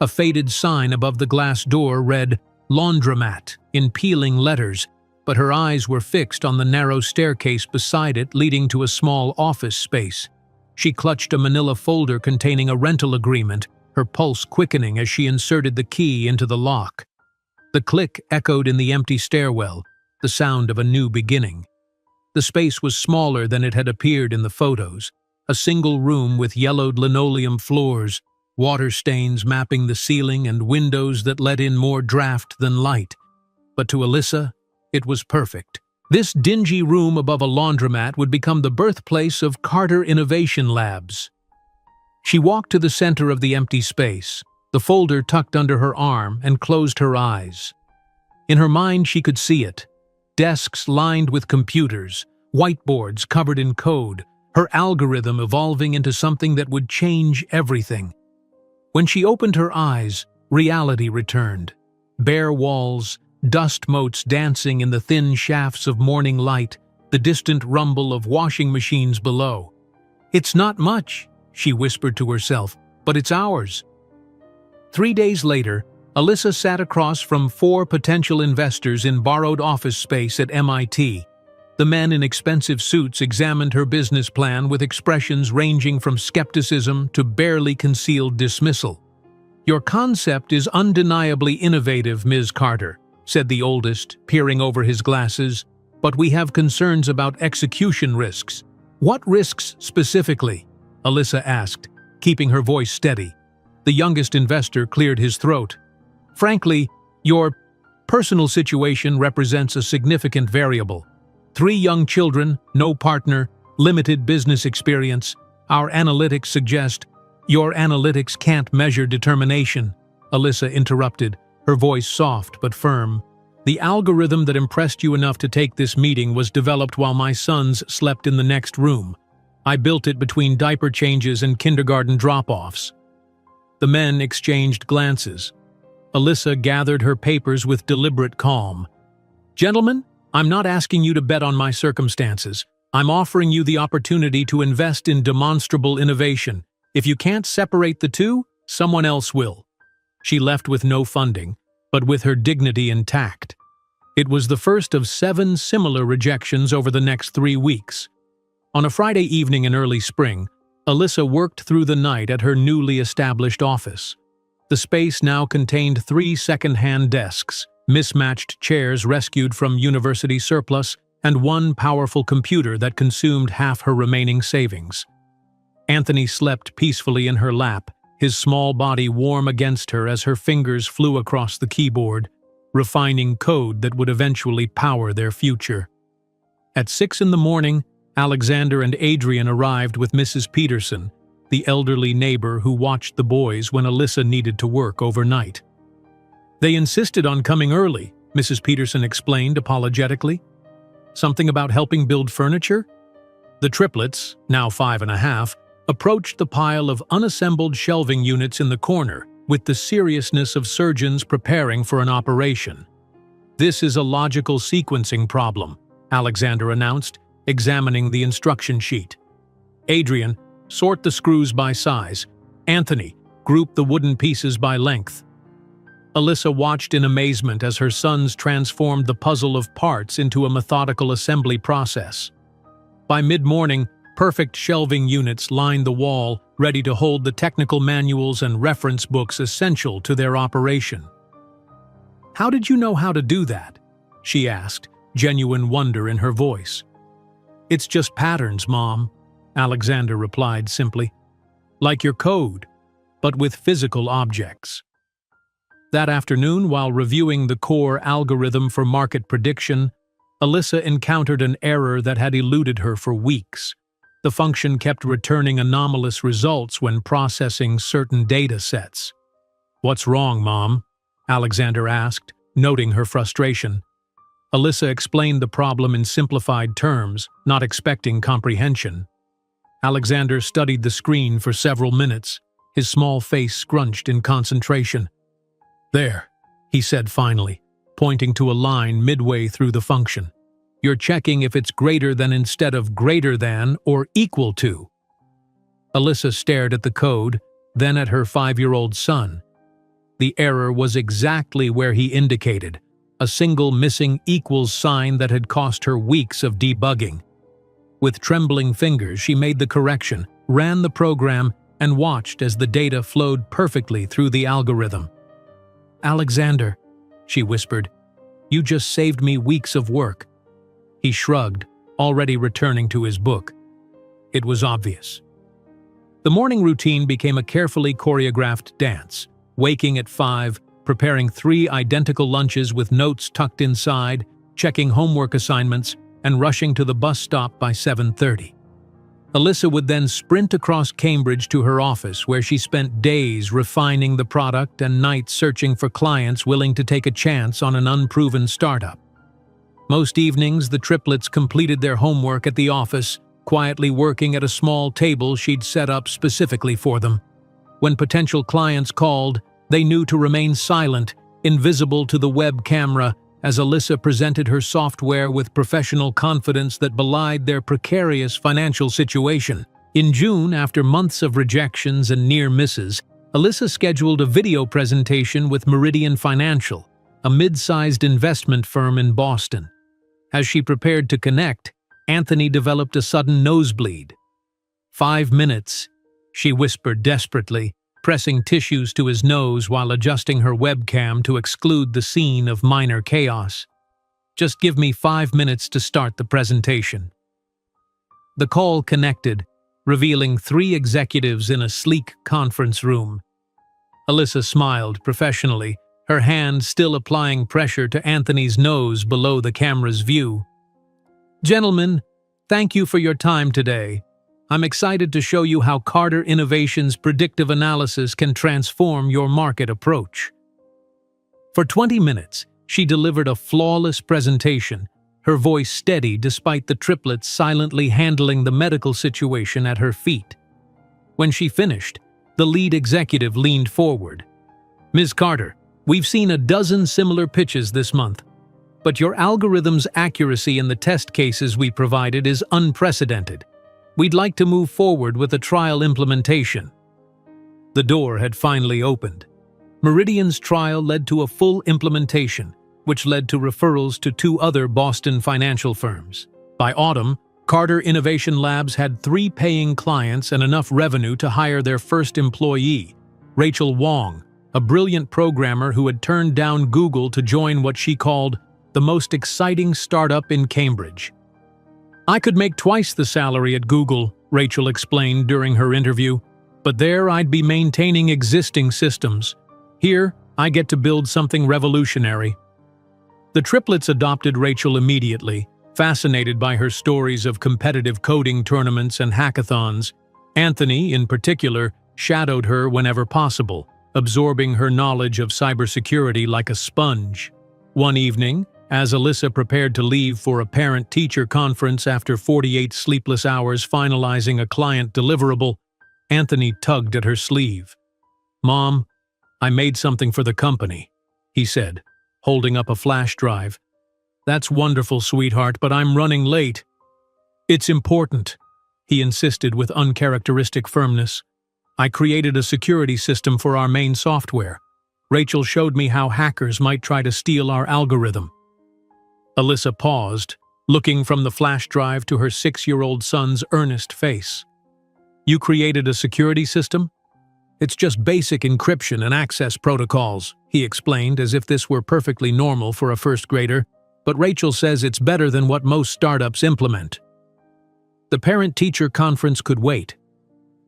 A faded sign above the glass door read, "Laundromat," in peeling letters, but her eyes were fixed on the narrow staircase beside it leading to a small office space. She clutched a manila folder containing a rental agreement, her pulse quickening as she inserted the key into the lock. The click echoed in the empty stairwell, the sound of a new beginning. The space was smaller than it had appeared in the photos, a single room with yellowed linoleum floors, water stains mapping the ceiling and windows that let in more draft than light. But to Alyssa, it was perfect. This dingy room above a laundromat would become the birthplace of Carter Innovation Labs. She walked to the center of the empty space, the folder tucked under her arm, and closed her eyes. In her mind, she could see it. Desks lined with computers, whiteboards covered in code, her algorithm evolving into something that would change everything. When she opened her eyes, reality returned. Bare walls, dust motes dancing in the thin shafts of morning light, the distant rumble of washing machines below. "It's not much," she whispered to herself, "but it's ours." 3 days later, Alyssa sat across from 4 potential investors in borrowed office space at MIT. The men in expensive suits examined her business plan with expressions ranging from skepticism to barely concealed dismissal. "Your concept is undeniably innovative, Ms. Carter," said the oldest, peering over his glasses, "but we have concerns about execution risks." "What risks specifically?" Alyssa asked, keeping her voice steady. The youngest investor cleared his throat. Frankly, your personal situation represents a significant variable. 3 young children, no partner, limited business experience. Our analytics suggest your analytics can't measure determination, Alyssa interrupted, her voice soft but firm. The algorithm that impressed you enough to take this meeting was developed while my sons slept in the next room. I built it between diaper changes and kindergarten drop-offs. The men exchanged glances. Alyssa gathered her papers with deliberate calm. Gentlemen, I'm not asking you to bet on my circumstances. I'm offering you the opportunity to invest in demonstrable innovation. If you can't separate the two, someone else will. She left with no funding, but with her dignity intact. It was the first of 7 similar rejections over the next 3 weeks. On a Friday evening in early spring, Alyssa worked through the night at her newly established office. The space now contained 3 second-hand desks, mismatched chairs rescued from university surplus, and 1 powerful computer that consumed half her remaining savings. Anthony slept peacefully in her lap, his small body warm against her as her fingers flew across the keyboard, refining code that would eventually power their future. At 6 in the morning, Alexander and Adrian arrived with Mrs. Peterson, the elderly neighbor who watched the boys when Alyssa needed to work overnight. They insisted on coming early, Mrs. Peterson explained apologetically. Something about helping build furniture? The triplets, now 5 and a half, approached the pile of unassembled shelving units in the corner with the seriousness of surgeons preparing for an operation. This is a logical sequencing problem, Alexander announced, examining the instruction sheet. Adrian, sort the screws by size. Anthony, group the wooden pieces by length. Alyssa watched in amazement as her sons transformed the puzzle of parts into a methodical assembly process. By mid-morning, perfect shelving units lined the wall, ready to hold the technical manuals and reference books essential to their operation. "How did you know how to do that?" she asked, genuine wonder in her voice. "It's just patterns, Mom," Alexander replied simply. "Like your code, but with physical objects." That afternoon, while reviewing the core algorithm for market prediction, Alyssa encountered an error that had eluded her for weeks. The function kept returning anomalous results when processing certain data sets. "What's wrong, Mom?" Alexander asked, noting her frustration. Alyssa explained the problem in simplified terms, not expecting comprehension. Alexander studied the screen for several minutes, his small face scrunched in concentration. "There," he said finally, pointing to a line midway through the function. "You're checking if it's greater than instead of greater than or equal to." Alyssa stared at the code, then at her 5-year-old son. The error was exactly where he indicated, a single missing equals sign that had cost her weeks of debugging. With trembling fingers, she made the correction, ran the program, and watched as the data flowed perfectly through the algorithm. "Alexander," she whispered, "you just saved me weeks of work." He shrugged, already returning to his book. It was obvious. The morning routine became a carefully choreographed dance, waking at 5, preparing 3 identical lunches with notes tucked inside, checking homework assignments, and rushing to the bus stop by 7:30. Alyssa would then sprint across Cambridge to her office, where she spent days refining the product and nights searching for clients willing to take a chance on an unproven startup. Most evenings, the triplets completed their homework at the office, quietly working at a small table she'd set up specifically for them. When potential clients called, they knew to remain silent, invisible to the web camera, as Alyssa presented her software with professional confidence that belied their precarious financial situation. In June, after months of rejections and near misses, Alyssa scheduled a video presentation with Meridian Financial, a mid-sized investment firm in Boston. As she prepared to connect, Anthony developed a sudden nosebleed. 5 minutes, she whispered desperately, pressing tissues to his nose while adjusting her webcam to exclude the scene of minor chaos. "Just give me 5 minutes to start the presentation." The call connected, revealing 3 executives in a sleek conference room. Alyssa smiled professionally, her hand still applying pressure to Anthony's nose below the camera's view. "Gentlemen, thank you for your time today. I'm excited to show you how Carter Innovations' predictive analysis can transform your market approach." For 20 minutes, she delivered a flawless presentation, her voice steady despite the triplets silently handling the medical situation at her feet. When she finished, the lead executive leaned forward. "Ms. Carter, we've seen a dozen similar pitches this month, but your algorithm's accuracy in the test cases we provided is unprecedented. We'd like to move forward with a trial implementation." The door had finally opened. Meridian's trial led to a full implementation, which led to referrals to 2 other Boston financial firms. By autumn, Carter Innovation Labs had 3 paying clients and enough revenue to hire their first employee, Rachel Wong, a brilliant programmer who had turned down Google to join what she called the most exciting startup in Cambridge. "I could make twice the salary at Google," Rachel explained during her interview, "but there I'd be maintaining existing systems. Here, I get to build something revolutionary." The triplets adopted Rachel immediately, fascinated by her stories of competitive coding tournaments and hackathons. Anthony, in particular, shadowed her whenever possible, absorbing her knowledge of cybersecurity like a sponge. One evening, as Alyssa prepared to leave for a parent-teacher conference after 48 sleepless hours finalizing a client deliverable, Anthony tugged at her sleeve. "Mom, I made something for the company," he said, holding up a flash drive. "That's wonderful, sweetheart, but I'm running late." "It's important," he insisted with uncharacteristic firmness. "I created a security system for our main software. Rachel showed me how hackers might try to steal our algorithm." Alyssa paused, looking from the flash drive to her 6-year-old son's earnest face. "You created a security system?" "It's just basic encryption and access protocols," he explained as if this were perfectly normal for a first grader, "but Rachel says it's better than what most startups implement." The parent-teacher conference could wait.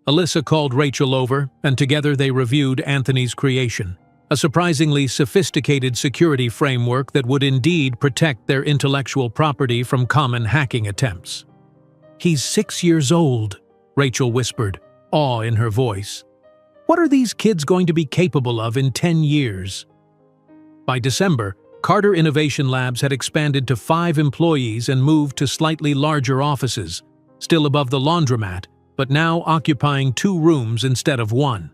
Alyssa called Rachel over, and together they reviewed Anthony's creation, a surprisingly sophisticated security framework that would indeed protect their intellectual property from common hacking attempts. "He's 6 years old," Rachel whispered, awe in her voice. "What are these kids going to be capable of in 10 years? By December, Carter Innovation Labs had expanded to 5 employees and moved to slightly larger offices, still above the laundromat, but now occupying 2 rooms instead of 1.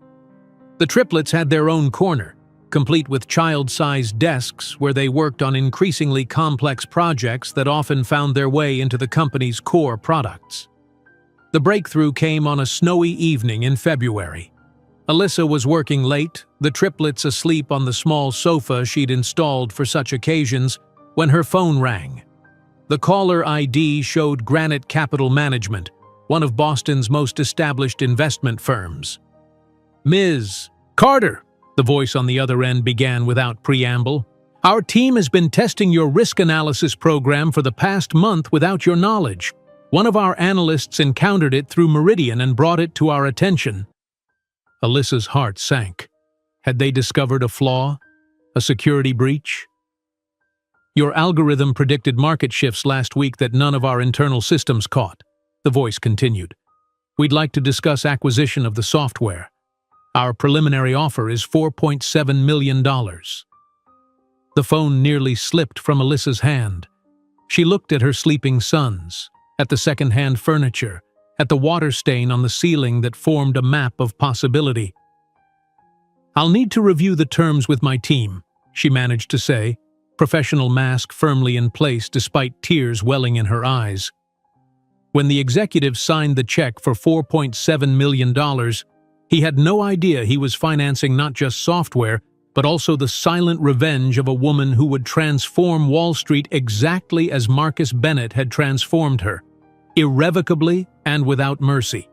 The triplets had their own corner, complete with child-sized desks where they worked on increasingly complex projects that often found their way into the company's core products. The breakthrough came on a snowy evening in February. Alyssa was working late, the triplets asleep on the small sofa she'd installed for such occasions, when her phone rang. The caller ID showed Granite Capital Management, one of Boston's most established investment firms. "Ms. Carter," the voice on the other end began without preamble, "our team has been testing your risk analysis program for the past month without your knowledge. One of our analysts encountered it through Meridian and brought it to our attention." Alyssa's heart sank. Had they discovered a flaw? A security breach? "Your algorithm predicted market shifts last week that none of our internal systems caught," the voice continued. "We'd like to discuss acquisition of the software. Our preliminary offer is $4.7 million. The phone nearly slipped from Alyssa's hand. She looked at her sleeping sons, at the second-hand furniture, at the water stain on the ceiling that formed a map of possibility. "I'll need to review the terms with my team," she managed to say, professional mask firmly in place despite tears welling in her eyes. When the executive signed the check for $4.7 million, he had no idea he was financing not just software, but also the silent revenge of a woman who would transform Wall Street exactly as Marcus Bennett had transformed her, irrevocably and without mercy.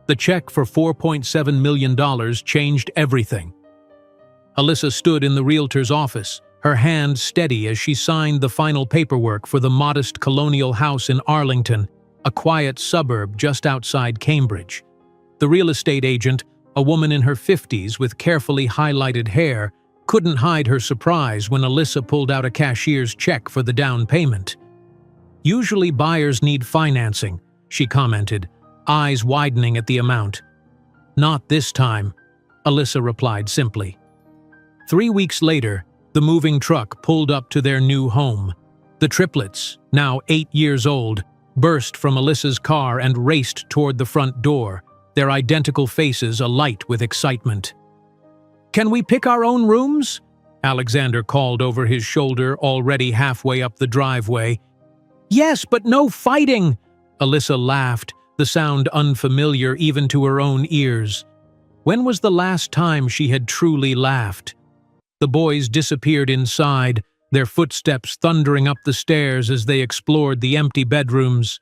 The check for $4.7 million changed everything. Alyssa stood in the realtor's office, her hand steady as she signed the final paperwork for the modest colonial house in Arlington, a quiet suburb just outside Cambridge. The real estate agent, A woman in her 50s with carefully highlighted hair couldn't hide her surprise when Alyssa pulled out a cashier's check for the down payment. "Usually buyers need financing," she commented, eyes widening at the amount. "Not this time," Alyssa replied simply. 3 weeks later, the moving truck pulled up to their new home. The triplets, now 8 years old, burst from Alyssa's car and raced toward the front door, their identical faces alight with excitement. "Can we pick our own rooms?" Alexander called over his shoulder, already halfway up the driveway. "Yes, but no fighting!" Alyssa laughed, the sound unfamiliar even to her own ears. When was the last time she had truly laughed? The boys disappeared inside, their footsteps thundering up the stairs as they explored the empty bedrooms.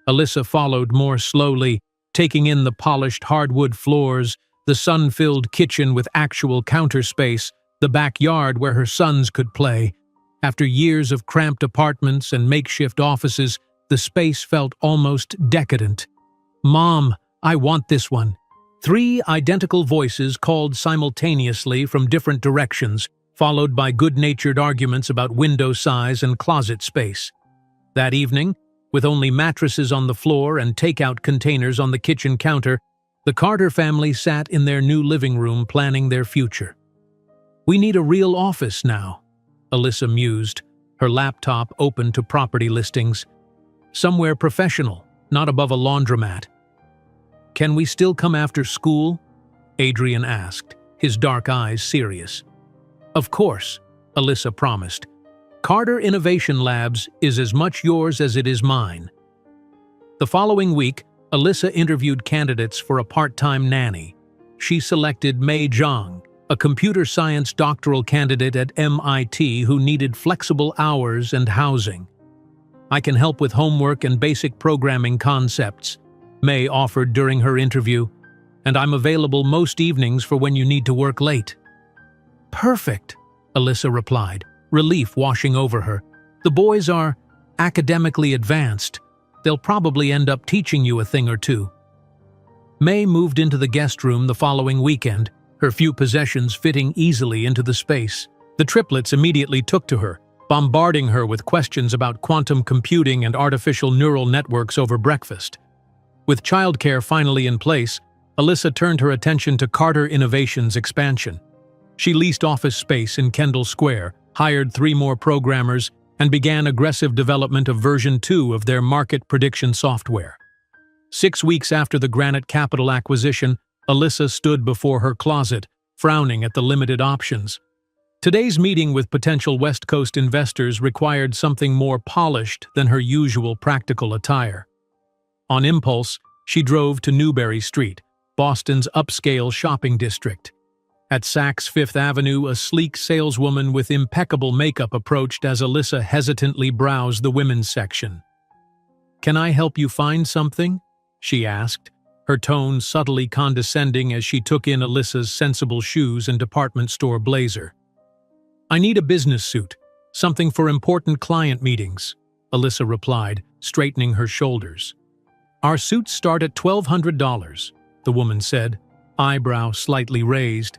Alyssa followed more slowly, taking in the polished hardwood floors, the sun-filled kitchen with actual counter space, the backyard where her sons could play. After years of cramped apartments and makeshift offices, the space felt almost decadent. "Mom, I want this one." 3 identical voices called simultaneously from different directions, followed by good-natured arguments about window size and closet space. That evening, with only mattresses on the floor and takeout containers on the kitchen counter, the Carter family sat in their new living room planning their future. "We need a real office now," Alyssa mused, her laptop open to property listings. "Somewhere professional, not above a laundromat." "Can we still come after school?" Adrian asked, his dark eyes serious. "Of course," Alyssa promised. "Carter Innovation Labs is as much yours as it is mine." The following week, Alyssa interviewed candidates for a part-time nanny. She selected Mei Zhang, a computer science doctoral candidate at MIT who needed flexible hours and housing. "I can help with homework and basic programming concepts," Mei offered during her interview, "and I'm available most evenings for when you need to work late." "Perfect," Alyssa replied, relief washing over her. "The boys are academically advanced. They'll probably end up teaching you a thing or two." Mei moved into the guest room the following weekend, her few possessions fitting easily into the space. The triplets immediately took to her, bombarding her with questions about quantum computing and artificial neural networks over breakfast. With childcare finally in place, Alyssa turned her attention to Carter Innovation's expansion. She leased office space in Kendall Square, hired 3 more programmers, and began aggressive development of version 2 of their market prediction software. 6 weeks after the Granite Capital acquisition, Alyssa stood before her closet, frowning at the limited options. Today's meeting with potential West Coast investors required something more polished than her usual practical attire. On impulse, she drove to Newbury Street, Boston's upscale shopping district. At Saks Fifth Avenue, a sleek saleswoman with impeccable makeup approached as Alyssa hesitantly browsed the women's section. "Can I help you find something?" she asked, her tone subtly condescending as she took in Alyssa's sensible shoes and department store blazer. "I need a business suit, something for important client meetings," Alyssa replied, straightening her shoulders. "Our suits start at $1,200, the woman said, eyebrow slightly raised.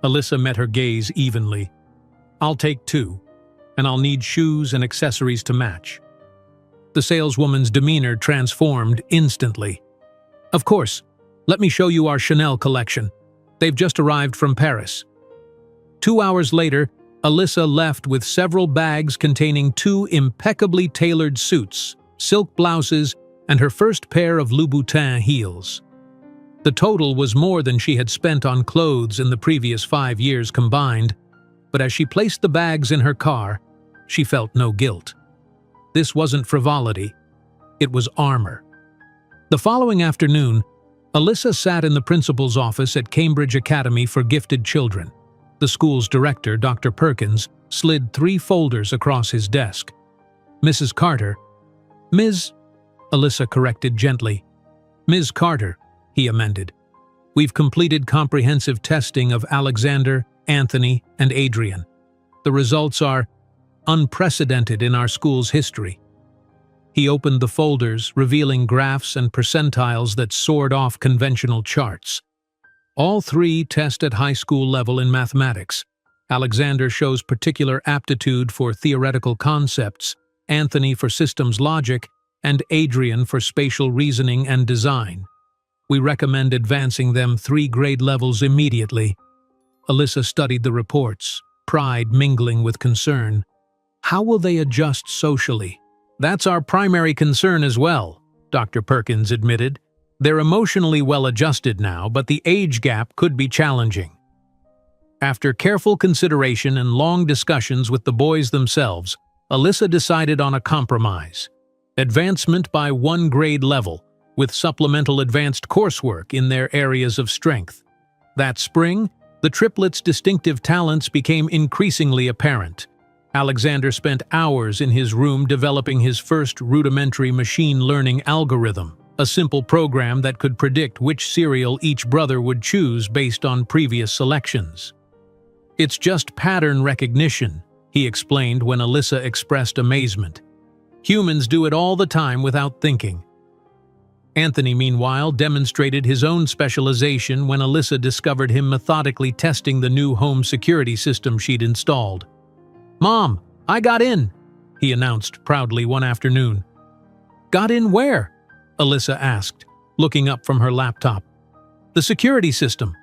Alyssa met her gaze evenly. "I'll take 2, and I'll need shoes and accessories to match." The saleswoman's demeanor transformed instantly. "Of course, let me show you our Chanel collection. They've just arrived from Paris." 2 hours later, Alyssa left with several bags containing 2 impeccably tailored suits, silk blouses, and her first pair of Louboutin heels. The total was more than she had spent on clothes in the previous 5 years combined, but as she placed the bags in her car, she felt no guilt. This wasn't frivolity, it was armor. The following afternoon, Alyssa sat in the principal's office at Cambridge Academy for Gifted Children. The school's director, Dr. Perkins, slid 3 folders across his desk. "Mrs. Carter." "Ms." Alyssa corrected gently. "Ms. Carter," he amended. "We've completed comprehensive testing of Alexander, Anthony, and Adrian. The results are unprecedented in our school's history." He opened the folders, revealing graphs and percentiles that soared off conventional charts. All three test at high school level in mathematics. Alexander shows particular aptitude for theoretical concepts, Anthony for systems logic, and Adrian for spatial reasoning and design. We recommend advancing them 3 grade levels immediately. Alyssa studied the reports, pride mingling with concern. How will they adjust socially? That's our primary concern as well, Dr. Perkins admitted. They're emotionally well-adjusted now, but the age gap could be challenging. After careful consideration and long discussions with the boys themselves, Alyssa decided on a compromise. Advancement by 1 grade level, with supplemental advanced coursework in their areas of strength. That spring, the triplets' distinctive talents became increasingly apparent. Alexander spent hours in his room developing his first rudimentary machine learning algorithm, a simple program that could predict which cereal each brother would choose based on previous selections. "It's just pattern recognition," he explained when Alyssa expressed amazement. "Humans do it all the time without thinking." Anthony, meanwhile, demonstrated his own specialization when Alyssa discovered him methodically testing the new home security system she'd installed. "Mom, I got in," he announced proudly one afternoon. "Got in where?" Alyssa asked, looking up from her laptop. "The security system.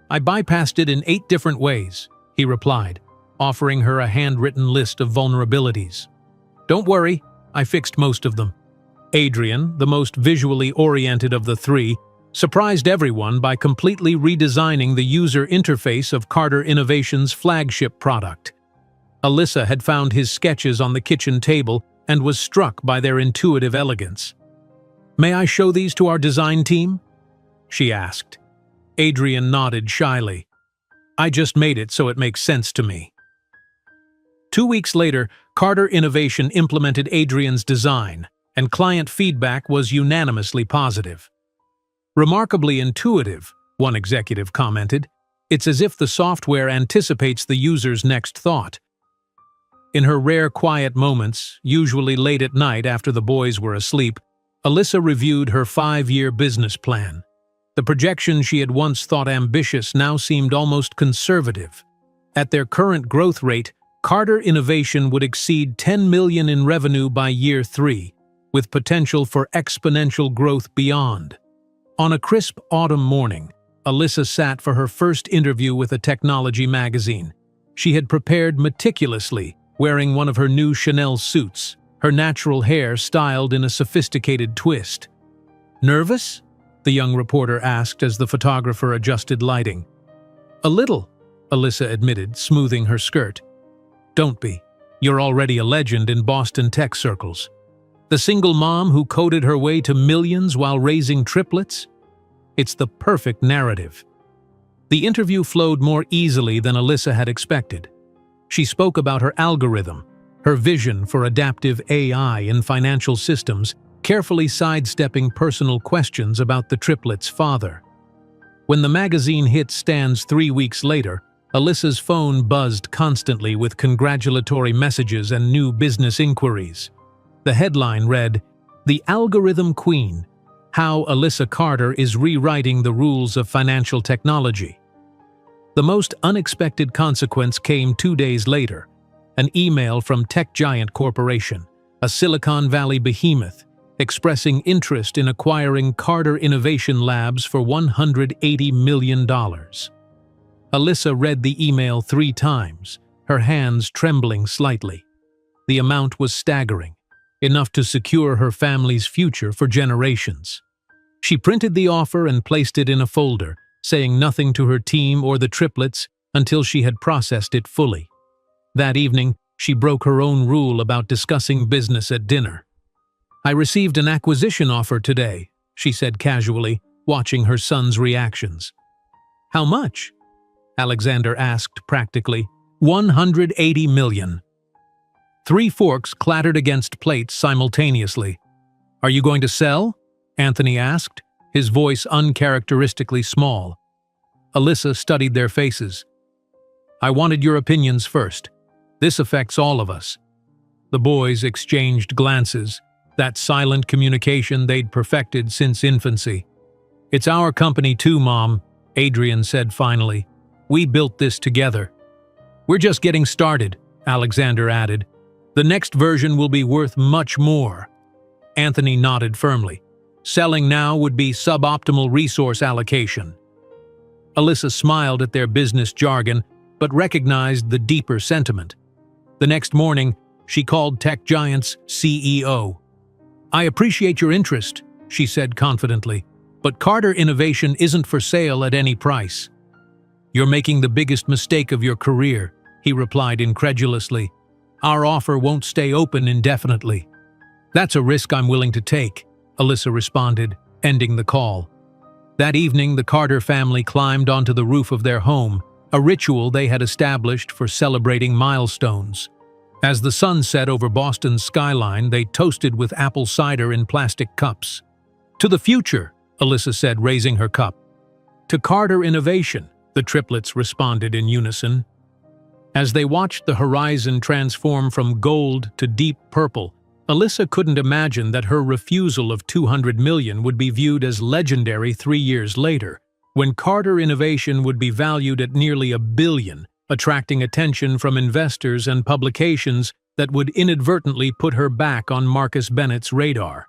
I bypassed it in 8 different ways," he replied, offering her a handwritten list of vulnerabilities. "Don't worry, I fixed most of them." Adrian, the most visually oriented of the 3, surprised everyone by completely redesigning the user interface of Carter Innovations' flagship product. Alyssa had found his sketches on the kitchen table and was struck by their intuitive elegance. "May I show these to our design team?" she asked. Adrian nodded shyly. "I just made it so it makes sense to me." 2 weeks later, Carter Innovation implemented Adrian's design, and client feedback was unanimously positive. "Remarkably intuitive," one executive commented. "It's as if the software anticipates the user's next thought." In her rare quiet moments, usually late at night after the boys were asleep, Alyssa reviewed her 5-year business plan. The projection she had once thought ambitious now seemed almost conservative. At their current growth rate, Carter Innovation would exceed $10 million in revenue by year 3, with potential for exponential growth beyond. On a crisp autumn morning, Alyssa sat for her first interview with a technology magazine. She had prepared meticulously, wearing one of her new Chanel suits, her natural hair styled in a sophisticated twist. "Nervous?" the young reporter asked as the photographer adjusted lighting. "A little," Alyssa admitted, smoothing her skirt. "Don't be. You're already a legend in Boston tech circles. The single mom who coded her way to millions while raising triplets? It's the perfect narrative." The interview flowed more easily than Alyssa had expected. She spoke about her algorithm, her vision for adaptive AI in financial systems, carefully sidestepping personal questions about the triplets' father. When the magazine hit stands 3 weeks later, Alyssa's phone buzzed constantly with congratulatory messages and new business inquiries. The headline read, "The Algorithm Queen: How Alyssa Carter is Rewriting the Rules of Financial Technology." The most unexpected consequence came 2 days later. An email from Tech Giant Corporation, a Silicon Valley behemoth, expressing interest in acquiring Carter Innovation Labs for $180 million. Alyssa read the email 3 times, her hands trembling slightly. The amount was staggering, enough to secure her family's future for generations. She printed the offer and placed it in a folder, saying nothing to her team or the triplets until she had processed it fully. That evening, she broke her own rule about discussing business at dinner. "I received an acquisition offer today," she said casually, watching her son's reactions. "How much?" Alexander asked practically. $180 million. 3 forks clattered against plates simultaneously. "Are you going to sell?" Anthony asked, his voice uncharacteristically small. Alyssa studied their faces. "I wanted your opinions first. This affects all of us." The boys exchanged glances, that silent communication they'd perfected since infancy. "It's our company too, Mom," Adrian said finally. "We built this together." "We're just getting started," Alexander added. "The next version will be worth much more." Anthony nodded firmly. Selling now would be suboptimal resource allocation. Alyssa smiled at their business jargon, but recognized the deeper sentiment. The next morning, she called Tech Giant's CEO. "I appreciate your interest," she said confidently, "but Carter Innovation isn't for sale at any price." "You're making the biggest mistake of your career," he replied incredulously. "Our offer won't stay open indefinitely." "That's a risk I'm willing to take," Alyssa responded, ending the call. That evening, the Carter family climbed onto the roof of their home, a ritual they had established for celebrating milestones. As the sun set over Boston's skyline, they toasted with apple cider in plastic cups. "To the future," Alyssa said, raising her cup. "To Carter Innovation," the triplets responded in unison. As they watched the horizon transform from gold to deep purple, Alyssa couldn't imagine that her refusal of $200 million would be viewed as legendary 3 years later, when Carter Innovation would be valued at nearly $1 billion, attracting attention from investors and publications that would inadvertently put her back on Marcus Bennett's radar.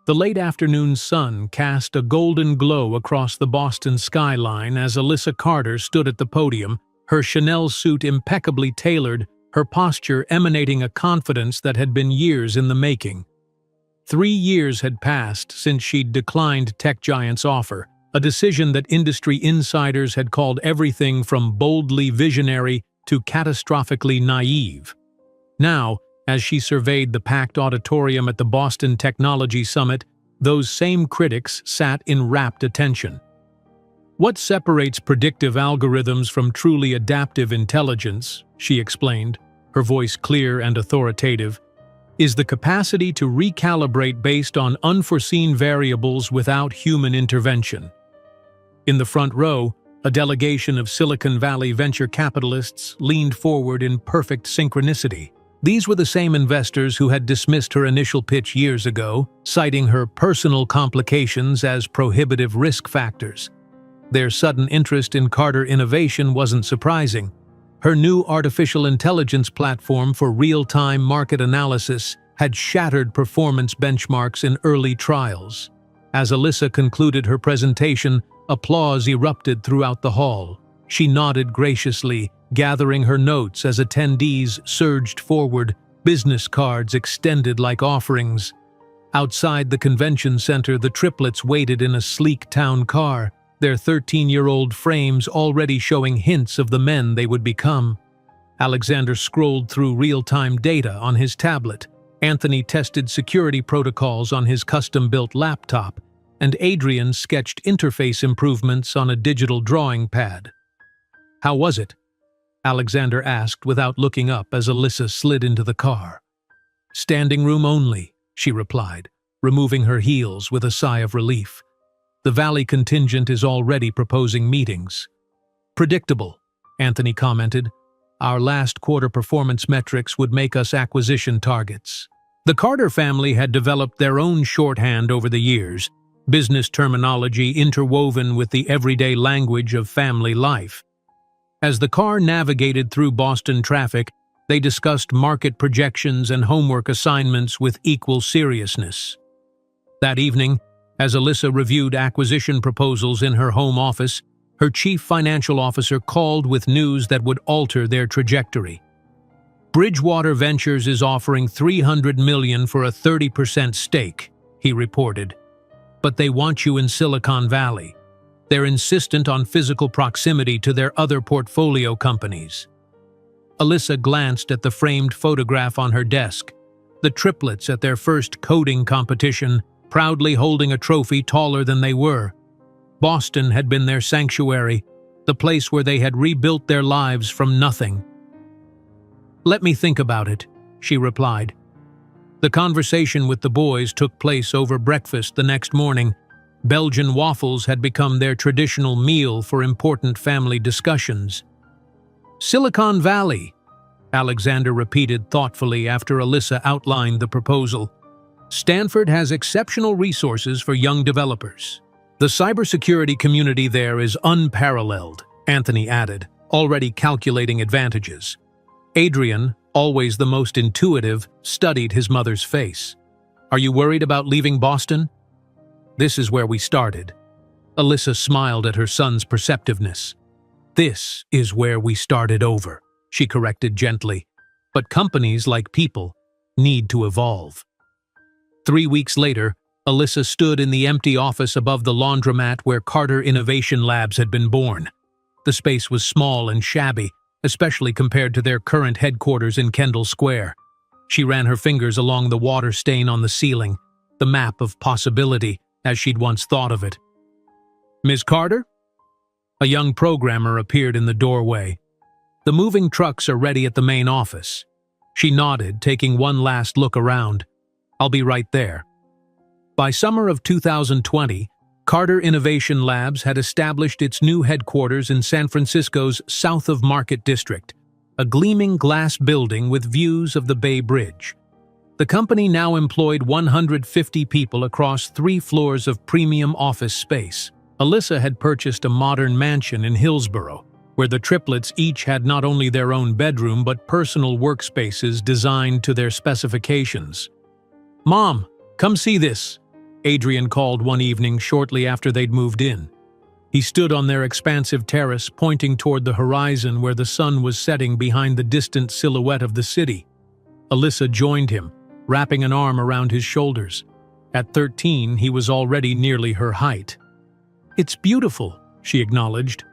The late afternoon sun cast a golden glow across the Boston skyline as Alyssa Carter stood at the podium, her Chanel suit impeccably tailored, her posture emanating a confidence that had been years in the making. 3 years had passed since she'd declined Tech Giant's offer, a decision that industry insiders had called everything from boldly visionary to catastrophically naive. Now, as she surveyed the packed auditorium at the Boston Technology Summit, those same critics sat in rapt attention. "What separates predictive algorithms from truly adaptive intelligence," she explained, her voice clear and authoritative, "is the capacity to recalibrate based on unforeseen variables without human intervention." In the front row, a delegation of Silicon Valley venture capitalists leaned forward in perfect synchronicity. These were the same investors who had dismissed her initial pitch years ago, citing her personal complications as prohibitive risk factors. Their sudden interest in Carter Innovation wasn't surprising. Her new artificial intelligence platform for real-time market analysis had shattered performance benchmarks in early trials. As Alyssa concluded her presentation, applause erupted throughout the hall. She nodded graciously, gathering her notes as attendees surged forward, business cards extended like offerings. Outside the convention center, the triplets waited in a sleek town car, their 13-year-old frames already showing hints of the men they would become. Alexander scrolled through real-time data on his tablet, Anthony tested security protocols on his custom-built laptop, and Adrian sketched interface improvements on a digital drawing pad. "How was it?" Alexander asked without looking up as Alyssa slid into the car. "Standing room only," she replied, removing her heels with a sigh of relief. "The Valley contingent is already proposing meetings." "Predictable," Anthony commented. "Our last quarter performance metrics would make us acquisition targets." The Carter family had developed their own shorthand over the years, business terminology interwoven with the everyday language of family life. As the car navigated through Boston traffic, they discussed market projections and homework assignments with equal seriousness. That evening, as Alyssa reviewed acquisition proposals in her home office, her chief financial officer called with news that would alter their trajectory. "Bridgewater Ventures is offering $300 million for a 30% stake," he reported. "But they want you in Silicon Valley. They're insistent on physical proximity to their other portfolio companies." Alyssa glanced at the framed photograph on her desk, the triplets at their first coding competition, proudly holding a trophy taller than they were. Boston had been their sanctuary, the place where they had rebuilt their lives from nothing. "Let me think about it," she replied. The conversation with the boys took place over breakfast the next morning. Belgian waffles had become their traditional meal for important family discussions. "Silicon Valley," Alexander repeated thoughtfully after Alyssa outlined the proposal. "Stanford has exceptional resources for young developers. The cybersecurity community there is unparalleled, Anthony added, already calculating advantages. Adrian, always the most intuitive, studied his mother's face. Are you worried about leaving Boston? This is where we started. Alyssa smiled at her son's perceptiveness. This is where we started over, she corrected gently. But companies, like people, need to evolve. 3 weeks later, Alyssa stood in the empty office above the laundromat where Carter Innovation Labs had been born. The space was small and shabby, especially compared to their current headquarters in Kendall Square. She ran her fingers along the water stain on the ceiling, the map of possibility, as she'd once thought of it. Ms. Carter? A young programmer appeared in the doorway. The moving trucks are ready at the main office. She nodded, taking one last look around. I'll be right there. By summer of 2020, Carter Innovation Labs had established its new headquarters in San Francisco's South of Market District, a gleaming glass building with views of the Bay Bridge. The company now employed 150 people across 3 floors of premium office space. Alyssa had purchased a modern mansion in Hillsborough, where the triplets each had not only their own bedroom but personal workspaces designed to their specifications. "Mom, come see this," Adrian called one evening shortly after they'd moved in. He stood on their expansive terrace, pointing toward the horizon where the sun was setting behind the distant silhouette of the city. Alyssa joined him, wrapping an arm around his shoulders. At 13, he was already nearly her height. "It's beautiful," she acknowledged.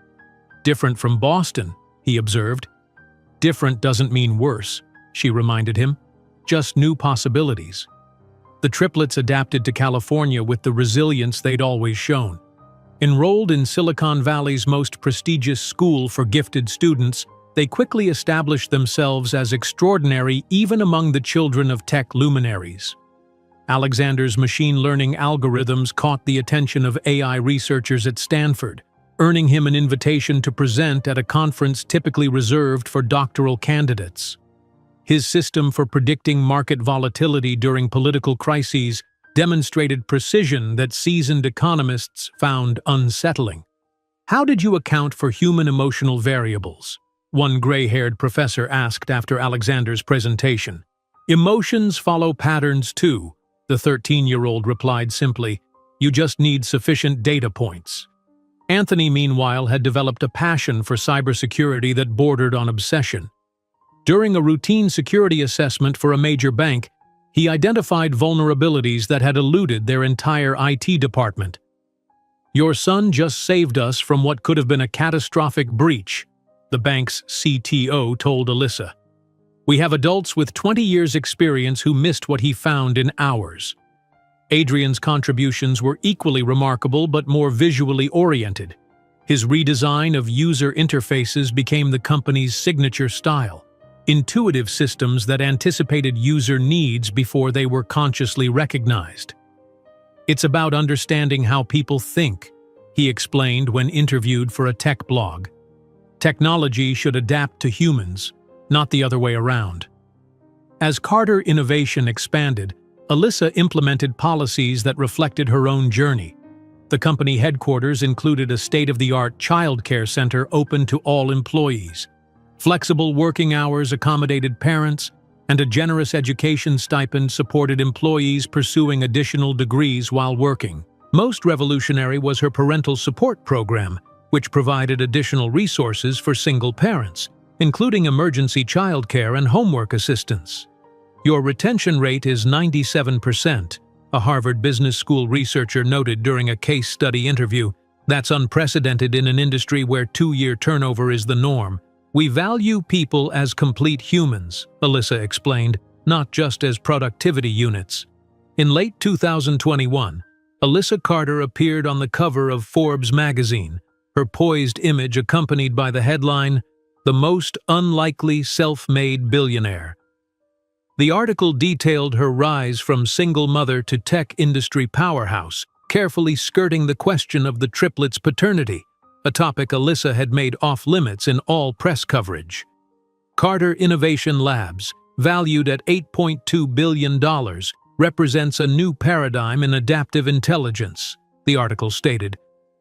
"Different from Boston," he observed. "Different doesn't mean worse," she reminded him. "Just new possibilities." The triplets adapted to California with the resilience they'd always shown. Enrolled in Silicon Valley's most prestigious school for gifted students, they quickly established themselves as extraordinary even among the children of tech luminaries. Alexander's machine learning algorithms caught the attention of AI researchers at Stanford, earning him an invitation to present at a conference typically reserved for doctoral candidates. His system for predicting market volatility during political crises demonstrated precision that seasoned economists found unsettling. "How did you account for human emotional variables?" one gray-haired professor asked after Alexander's presentation. "Emotions follow patterns too," the 13-year-old replied simply. "You just need sufficient data points." Anthony, meanwhile, had developed a passion for cybersecurity that bordered on obsession. During a routine security assessment for a major bank, he identified vulnerabilities that had eluded their entire IT department. "Your son just saved us from what could have been a catastrophic breach," the bank's CTO told Alyssa. "We have adults with 20 years' experience who missed what he found in hours." Adrian's contributions were equally remarkable but more visually oriented. His redesign of user interfaces became the company's signature style. Intuitive systems that anticipated user needs before they were consciously recognized. "It's about understanding how people think," he explained when interviewed for a tech blog. "Technology should adapt to humans, not the other way around." As Carter Innovation expanded, Alyssa implemented policies that reflected her own journey. The company headquarters included a state-of-the-art childcare center open to all employees. Flexible working hours accommodated parents, and a generous education stipend supported employees pursuing additional degrees while working. Most revolutionary was her parental support program, which provided additional resources for single parents, including emergency childcare and homework assistance. "Your retention rate is 97%, a Harvard Business School researcher noted during a case study interview. "That's unprecedented in an industry where 2-year turnover is the norm. We value people as complete humans," Alyssa explained, "not just as productivity units." In late 2021, Alyssa Carter appeared on the cover of Forbes magazine, her poised image accompanied by the headline, "The Most Unlikely Self-Made Billionaire." The article detailed her rise from single mother to tech industry powerhouse, carefully skirting the question of the triplets' paternity, a topic Alyssa had made off-limits in all press coverage. Carter Innovation Labs, valued at $8.2 billion, represents a new paradigm in adaptive intelligence. the article stated.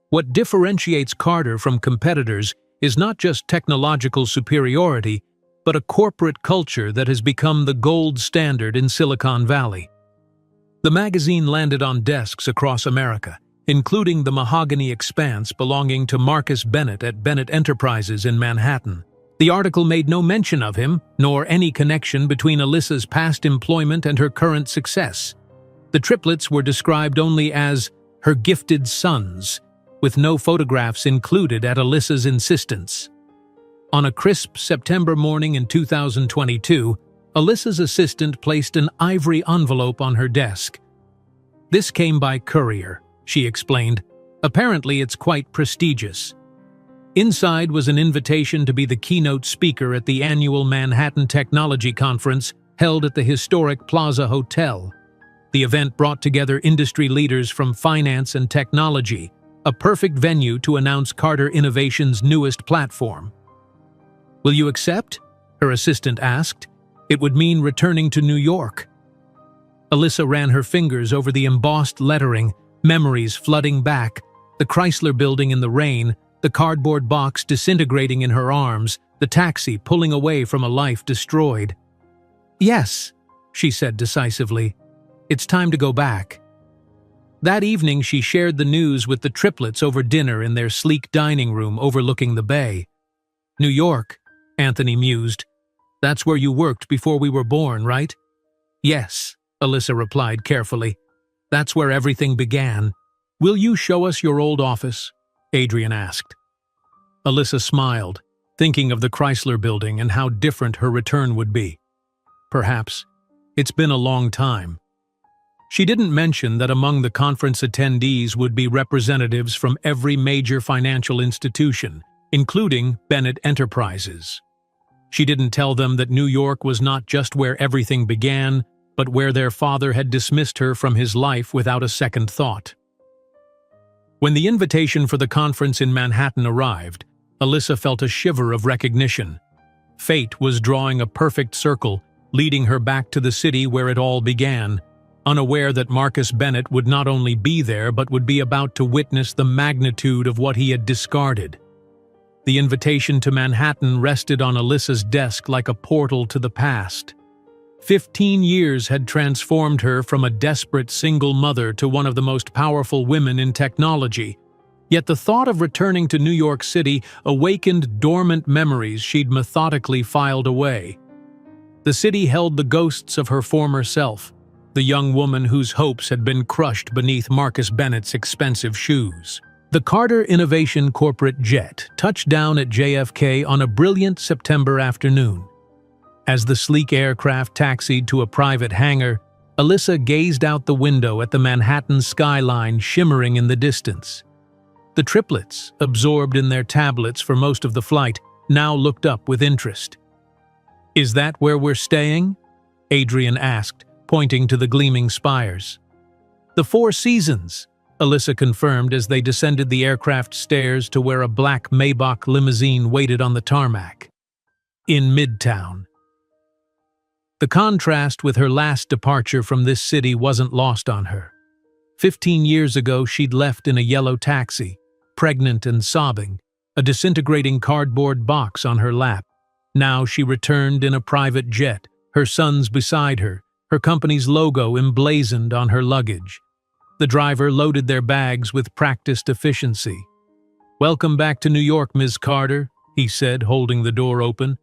What differentiates Carter from competitors is not just technological superiority, but a corporate culture that has become the gold standard in Silicon Valley. The magazine landed on desks across America, including the mahogany expanse belonging to Marcus Bennett at Bennett Enterprises in Manhattan. The article made no mention of him, nor any connection between Alyssa's past employment and her current success. The triplets were described only as her gifted sons, with no photographs included at Alyssa's insistence. On a crisp September morning in 2022, Alyssa's assistant placed an ivory envelope on her desk. "This came by courier," she explained. "Apparently it's quite prestigious." Inside was an invitation to be the keynote speaker at the annual Manhattan Technology Conference held at the historic Plaza Hotel. The event brought together industry leaders from finance and technology, a perfect venue to announce Carter Innovation's newest platform. "Will you accept?" her assistant asked. "It would mean returning to New York." Alyssa ran her fingers over the embossed lettering, memories flooding back, the Chrysler Building in the rain, the cardboard box disintegrating in her arms, the taxi pulling away from a life destroyed. "Yes," she said decisively. "It's time to go back." That evening she shared the news with the triplets over dinner in their sleek dining room overlooking the bay. "New York," Anthony mused. "That's where you worked before we were born, right?" "Yes," Alyssa replied carefully. "That's where everything began." "Will you show us your old office?" Adrian asked. Alyssa smiled, thinking of the Chrysler Building and how different her return would be. Perhaps. It's been a long time. She didn't mention that among the conference attendees would be representatives from every major financial institution, including Bennett Enterprises. She didn't tell them that New York was not just where everything began, but where their father had dismissed her from his life without a second thought. When the invitation for the conference in Manhattan arrived, Alyssa felt a shiver of recognition. Fate was drawing a perfect circle, leading her back to the city where it all began, unaware that Marcus Bennett would not only be there but would be about to witness the magnitude of what he had discarded. The invitation to Manhattan rested on Alyssa's desk like a portal to the past. 15 years had transformed her from a desperate single mother to one of the most powerful women in technology. Yet the thought of returning to New York City awakened dormant memories she'd methodically filed away. The city held the ghosts of her former self, the young woman whose hopes had been crushed beneath Marcus Bennett's expensive shoes. The Carter Innovation corporate jet touched down at JFK on a brilliant September afternoon. As the sleek aircraft taxied to a private hangar, Alyssa gazed out the window at the Manhattan skyline shimmering in the distance. The triplets, absorbed in their tablets for most of the flight, now looked up with interest. "Is that where we're staying?" Adrian asked, pointing to the gleaming spires. "The Four Seasons," Alyssa confirmed as they descended the aircraft stairs to where a black Maybach limousine waited on the tarmac. "In Midtown." The contrast with her last departure from this city wasn't lost on her. 15 years ago she'd left in a yellow taxi, pregnant and sobbing, a disintegrating cardboard box on her lap. Now she returned in a private jet, her sons beside her, her company's logo emblazoned on her luggage. The driver loaded their bags with practiced efficiency. "Welcome back to New York, Ms. Carter," he said, holding the door open.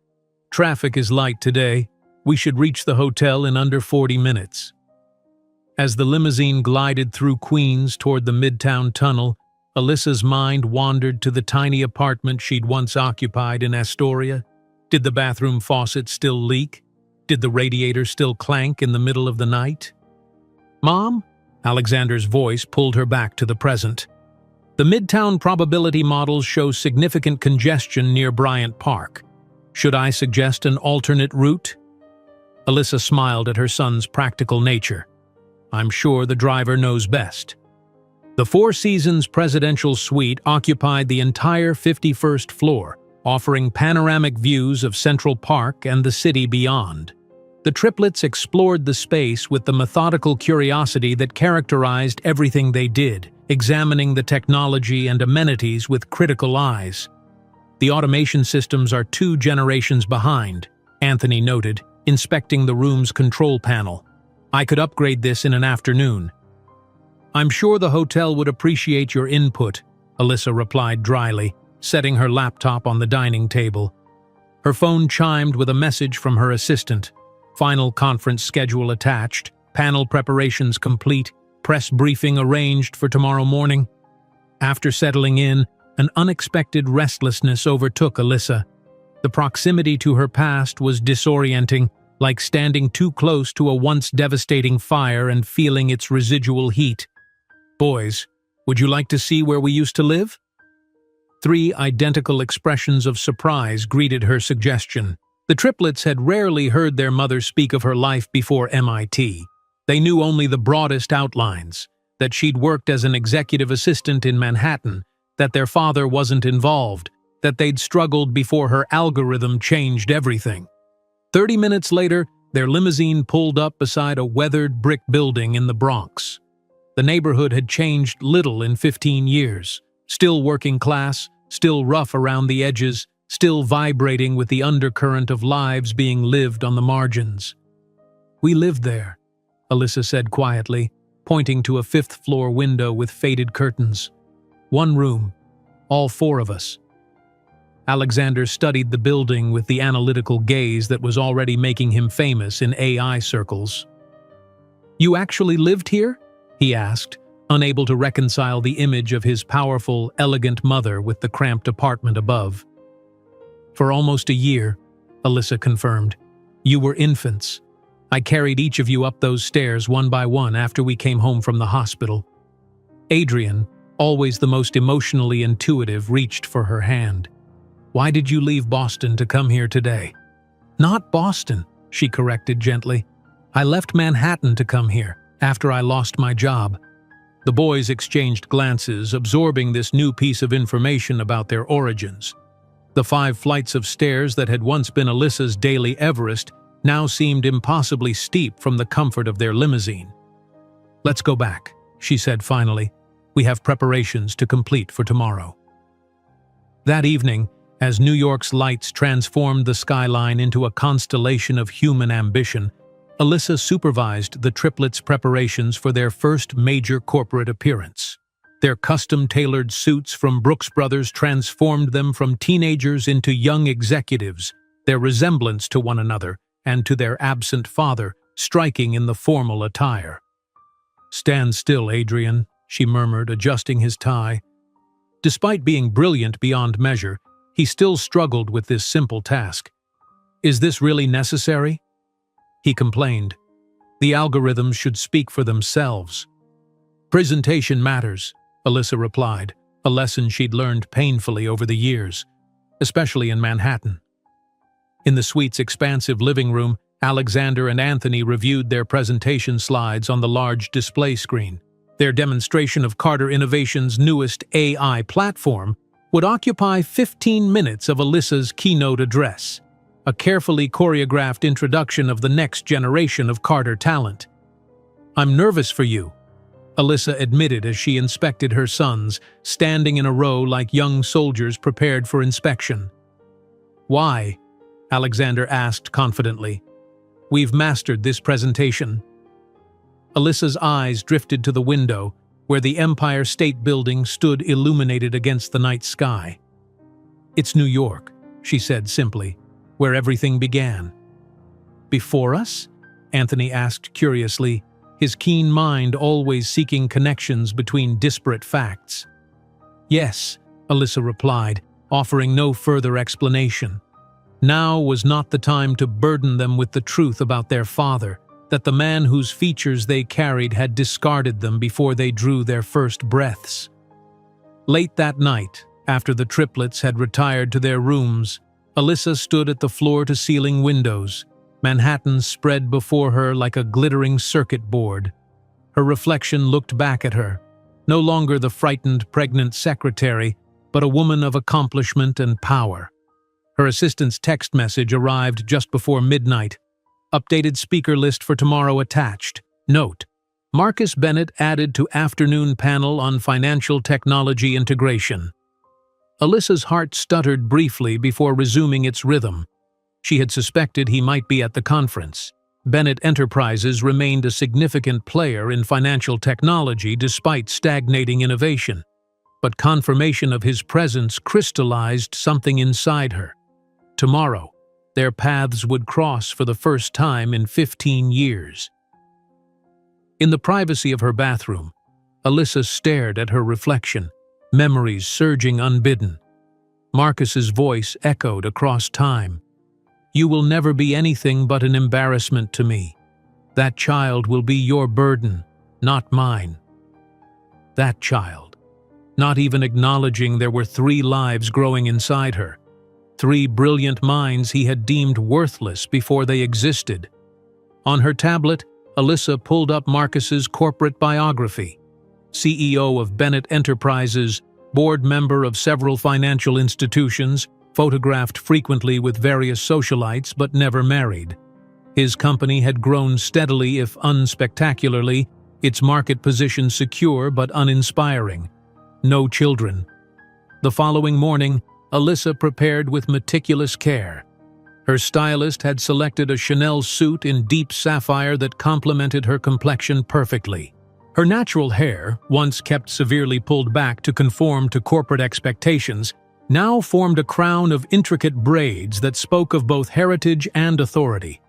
"Traffic is light today. We should reach the hotel in under 40 minutes. As the limousine glided through Queens toward the Midtown Tunnel, Alyssa's mind wandered to the tiny apartment she'd once occupied in Astoria. Did the bathroom faucet still leak? Did the radiator still clank in the middle of the night? "Mom?" Alexander's voice pulled her back to the present. "The Midtown probability models show significant congestion near Bryant Park. Should I suggest an alternate route?" Alyssa smiled at her son's practical nature. "I'm sure the driver knows best." The Four Seasons presidential suite occupied the entire 51st floor, offering panoramic views of Central Park and the city beyond. The triplets explored the space with the methodical curiosity that characterized everything they did, examining the technology and amenities with critical eyes. "The automation systems are 2 generations behind," Anthony noted, inspecting the room's control panel. "I could upgrade this in an afternoon." "I'm sure the hotel would appreciate your input," Alyssa replied dryly, setting her laptop on the dining table. Her phone chimed with a message from her assistant. "Final conference schedule attached, panel preparations complete, press briefing arranged for tomorrow morning." After settling in, an unexpected restlessness overtook Alyssa. The proximity to her past was disorienting, like standing too close to a once devastating fire and feeling its residual heat. "Boys, would you like to see where we used to live?" 3 identical expressions of surprise greeted her suggestion. The triplets had rarely heard their mother speak of her life before MIT. They knew only the broadest outlines, that she'd worked as an executive assistant in Manhattan, that their father wasn't involved, that they'd struggled before her algorithm changed everything. 30 minutes later, their limousine pulled up beside a weathered brick building in the Bronx. The neighborhood had changed little in 15 years. Still working class, still rough around the edges, still vibrating with the undercurrent of lives being lived on the margins. "We lived there," Alyssa said quietly, pointing to a 5th-floor window with faded curtains. "1 room, all 4 of us." Alexander studied the building with the analytical gaze that was already making him famous in AI circles. "You actually lived here?" he asked, unable to reconcile the image of his powerful, elegant mother with the cramped apartment above. "For almost a year," Alyssa confirmed. "You were infants. I carried each of you up those stairs one by one after we came home from the hospital." Adrian, always the most emotionally intuitive, reached for her hand. "Why did you leave Boston to come here today?" "Not Boston," she corrected gently. "I left Manhattan to come here, after I lost my job." The boys exchanged glances, absorbing this new piece of information about their origins. The 5 flights of stairs that had once been Alyssa's daily Everest now seemed impossibly steep from the comfort of their limousine. "Let's go back," she said finally. "We have preparations to complete for tomorrow." That evening, as New York's lights transformed the skyline into a constellation of human ambition, Alyssa supervised the triplets' preparations for their first major corporate appearance. Their custom-tailored suits from Brooks Brothers transformed them from teenagers into young executives, their resemblance to one another and to their absent father striking in the formal attire. "Stand still, Adrian," she murmured, adjusting his tie. Despite being brilliant beyond measure, he still struggled with this simple task. "Is this really necessary?" he complained. "The algorithms should speak for themselves." "Presentation matters," Alyssa replied, a lesson she'd learned painfully over the years, especially in Manhattan. In the suite's expansive living room, Alexander and Anthony reviewed their presentation slides on the large display screen. Their demonstration of Carter Innovation's newest AI platform would occupy 15 minutes of Alyssa's keynote address, a carefully choreographed introduction of the next generation of Carter talent. "I'm nervous for you," Alyssa admitted as she inspected her sons, standing in a row like young soldiers prepared for inspection. "Why?" Alexander asked confidently. "We've mastered this presentation." Alyssa's eyes drifted to the window, where the Empire State Building stood illuminated against the night sky. "It's New York," she said simply, "where everything began." "Before us?" Anthony asked curiously, his keen mind always seeking connections between disparate facts. "Yes," Alyssa replied, offering no further explanation. Now was not the time to burden them with the truth about their father, that the man whose features they carried had discarded them before they drew their first breaths. Late that night, after the triplets had retired to their rooms, Alyssa stood at the floor-to-ceiling windows, Manhattan spread before her like a glittering circuit board. Her reflection looked back at her, no longer the frightened, pregnant secretary, but a woman of accomplishment and power. Her assistant's text message arrived just before midnight. "Updated speaker list for tomorrow attached. Note: Marcus Bennett added to afternoon panel on financial technology integration. Alyssa's heart stuttered briefly before resuming its rhythm. She had suspected he might be at the conference. Bennett Enterprises remained a significant player in financial technology despite stagnating innovation. But confirmation of his presence crystallized something inside her. Tomorrow, their paths would cross for the first time in 15 years. In the privacy of her bathroom, Alyssa stared at her reflection, memories surging unbidden. Marcus's voice echoed across time. "You will never be anything but an embarrassment to me. That child will be your burden, not mine." That child. Not even acknowledging there were 3 lives growing inside her. 3 brilliant minds he had deemed worthless before they existed. On her tablet, Alyssa pulled up Marcus's corporate biography. CEO of Bennett Enterprises, board member of several financial institutions, photographed frequently with various socialites but never married. His company had grown steadily if unspectacularly, its market position secure but uninspiring. No children. The following morning, Alyssa prepared with meticulous care. Her stylist had selected a Chanel suit in deep sapphire that complemented her complexion perfectly. Her natural hair, once kept severely pulled back to conform to corporate expectations, now formed a crown of intricate braids that spoke of both heritage and authority.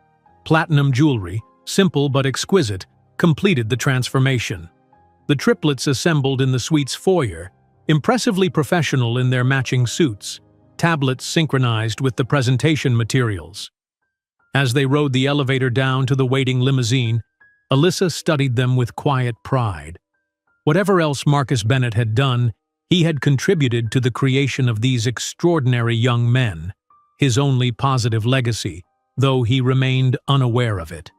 Platinum jewelry, simple but exquisite, completed the transformation. The triplets assembled in the suite's foyer, impressively professional in their matching suits, tablets synchronized with the presentation materials. As they rode the elevator down to the waiting limousine, Alyssa studied them with quiet pride. Whatever else Marcus Bennett had done, he had contributed to the creation of these extraordinary young men, his only positive legacy, though he remained unaware of it.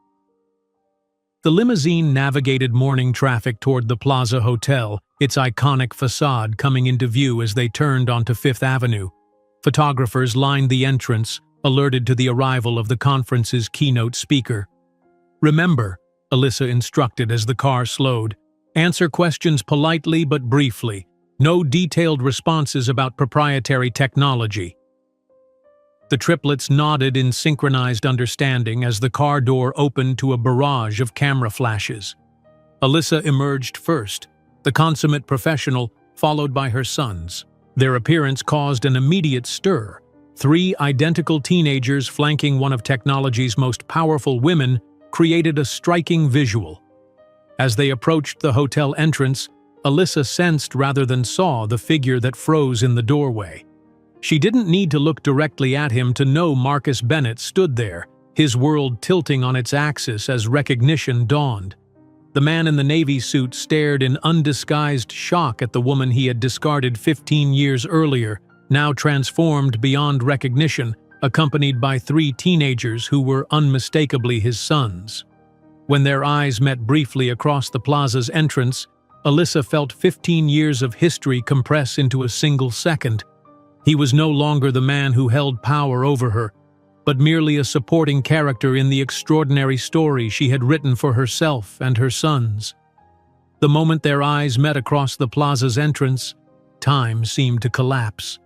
The limousine navigated morning traffic toward the Plaza Hotel, its iconic facade coming into view as they turned onto Fifth Avenue. Photographers lined the entrance, alerted to the arrival of the conference's keynote speaker. "Remember," Alyssa instructed as the car slowed, "answer questions politely but briefly. No detailed responses about proprietary technology." The triplets nodded in synchronized understanding as the car door opened to a barrage of camera flashes. Alyssa emerged first, the consummate professional, followed by her sons. Their appearance caused an immediate stir. 3 identical teenagers flanking one of technology's most powerful women created a striking visual. As they approached the hotel entrance, Alyssa sensed rather than saw the figure that froze in the doorway. She didn't need to look directly at him to know Marcus Bennett stood there, his world tilting on its axis as recognition dawned. The man in the navy suit stared in undisguised shock at the woman he had discarded 15 years earlier, now transformed beyond recognition, accompanied by 3 teenagers who were unmistakably his sons. When their eyes met briefly across the plaza's entrance, Alyssa felt 15 years of history compress into a single second. He was no longer the man who held power over her, but merely a supporting character in the extraordinary story she had written for herself and her sons. The moment their eyes met across the plaza's entrance, time seemed to collapse.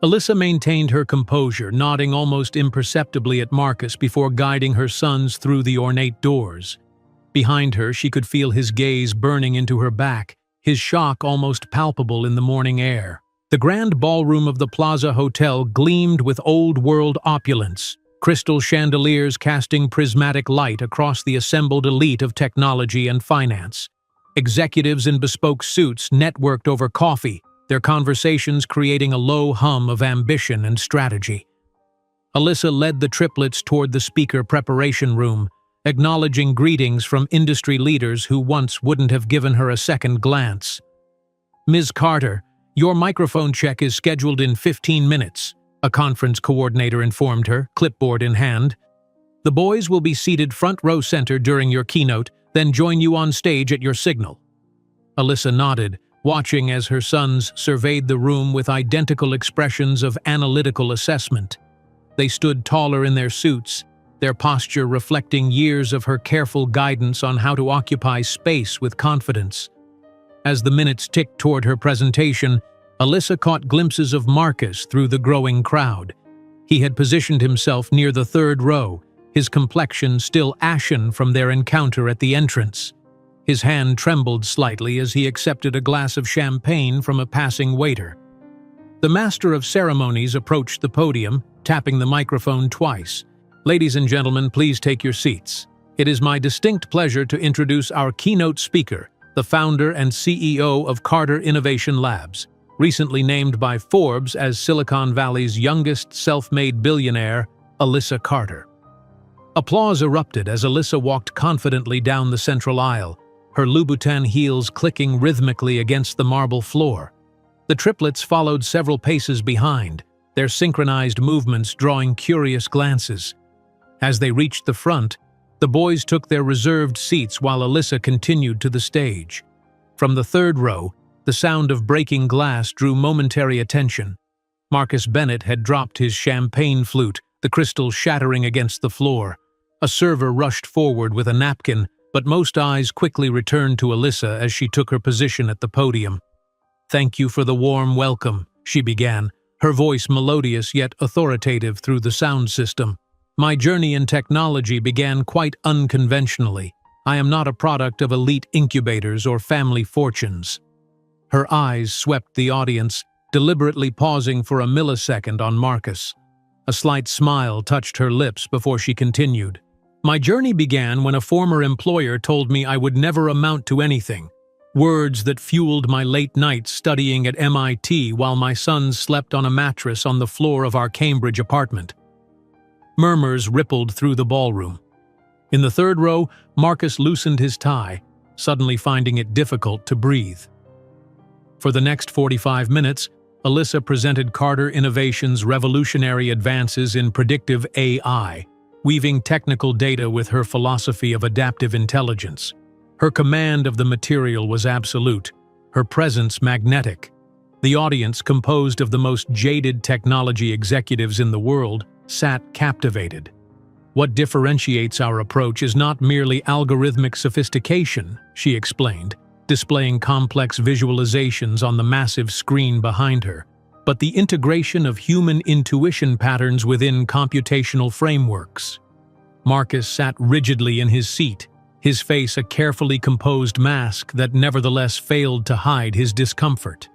Alyssa maintained her composure, nodding almost imperceptibly at Marcus before guiding her sons through the ornate doors. Behind her, she could feel his gaze burning into her back, his shock almost palpable in the morning air. The grand ballroom of the Plaza Hotel gleamed with old-world opulence, crystal chandeliers casting prismatic light across the assembled elite of technology and finance. Executives in bespoke suits networked over coffee, their conversations creating a low hum of ambition and strategy. Alyssa led the triplets toward the speaker preparation room, acknowledging greetings from industry leaders who once wouldn't have given her a second glance. "Ms. Carter, your microphone check is scheduled in 15 minutes, a conference coordinator informed her, clipboard in hand. "The boys will be seated front row center during your keynote, then join you on stage at your signal." Alyssa nodded, watching as her sons surveyed the room with identical expressions of analytical assessment. They stood taller in their suits, their posture reflecting years of her careful guidance on how to occupy space with confidence. As the minutes ticked toward her presentation, Alyssa caught glimpses of Marcus through the growing crowd. He had positioned himself near the third row, his complexion still ashen from their encounter at the entrance. His hand trembled slightly as he accepted a glass of champagne from a passing waiter. The master of ceremonies approached the podium, tapping the microphone twice. "Ladies and gentlemen, please take your seats. It is my distinct pleasure to introduce our keynote speaker, the founder and CEO of Carter Innovation Labs, recently named by Forbes as Silicon Valley's youngest self-made billionaire, Alyssa Carter." Applause erupted as Alyssa walked confidently down the central aisle, her Louboutin heels clicking rhythmically against the marble floor. The triplets followed several paces behind, their synchronized movements drawing curious glances. As they reached the front, the boys took their reserved seats while Alyssa continued to the stage. From the third row, the sound of breaking glass drew momentary attention. Marcus Bennett had dropped his champagne flute, the crystal shattering against the floor. A server rushed forward with a napkin, but most eyes quickly returned to Alyssa as she took her position at the podium. "Thank you for the warm welcome," she began, her voice melodious yet authoritative through the sound system. "My journey in technology began quite unconventionally. I am not a product of elite incubators or family fortunes." Her eyes swept the audience, deliberately pausing for a millisecond on Marcus. A slight smile touched her lips before she continued. "My journey began when a former employer told me I would never amount to anything. Words that fueled my late nights studying at MIT while my sons slept on a mattress on the floor of our Cambridge apartment." Murmurs rippled through the ballroom. In the third row, Marcus loosened his tie, suddenly finding it difficult to breathe. For the next 45 minutes, Alyssa presented Carter Innovation's revolutionary advances in predictive AI, weaving technical data with her philosophy of adaptive intelligence. Her command of the material was absolute, her presence magnetic. The audience, composed of the most jaded technology executives in the world, sat captivated. "What differentiates our approach is not merely algorithmic sophistication," she explained, displaying complex visualizations on the massive screen behind her, but the integration of human intuition patterns within computational frameworks. Marcus sat rigidly in his seat, his face a carefully composed mask that nevertheless failed to hide his discomfort.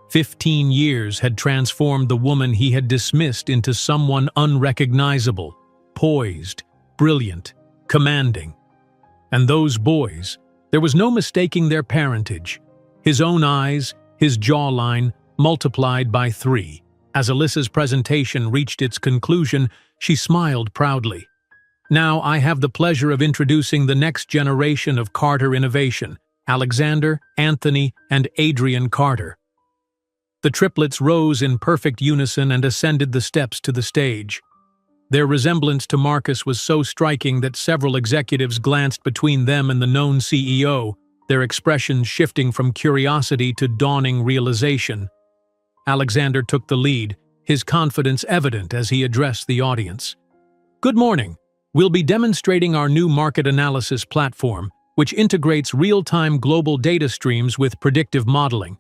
15 years had transformed the woman he had dismissed into someone unrecognizable, poised, brilliant, commanding. And those boys, there was no mistaking their parentage. His own eyes, his jawline, multiplied by 3. As Alyssa's presentation reached its conclusion, she smiled proudly. "Now I have the pleasure of introducing the next generation of Carter Innovation, Alexander, Anthony, and Adrian Carter." The triplets rose in perfect unison and ascended the steps to the stage. Their resemblance to Marcus was so striking that several executives glanced between them and the known CEO, their expressions shifting from curiosity to dawning realization. Alexander took the lead, his confidence evident as he addressed the audience. "Good morning. We'll be demonstrating our new market analysis platform, which integrates real-time global data streams with predictive modeling."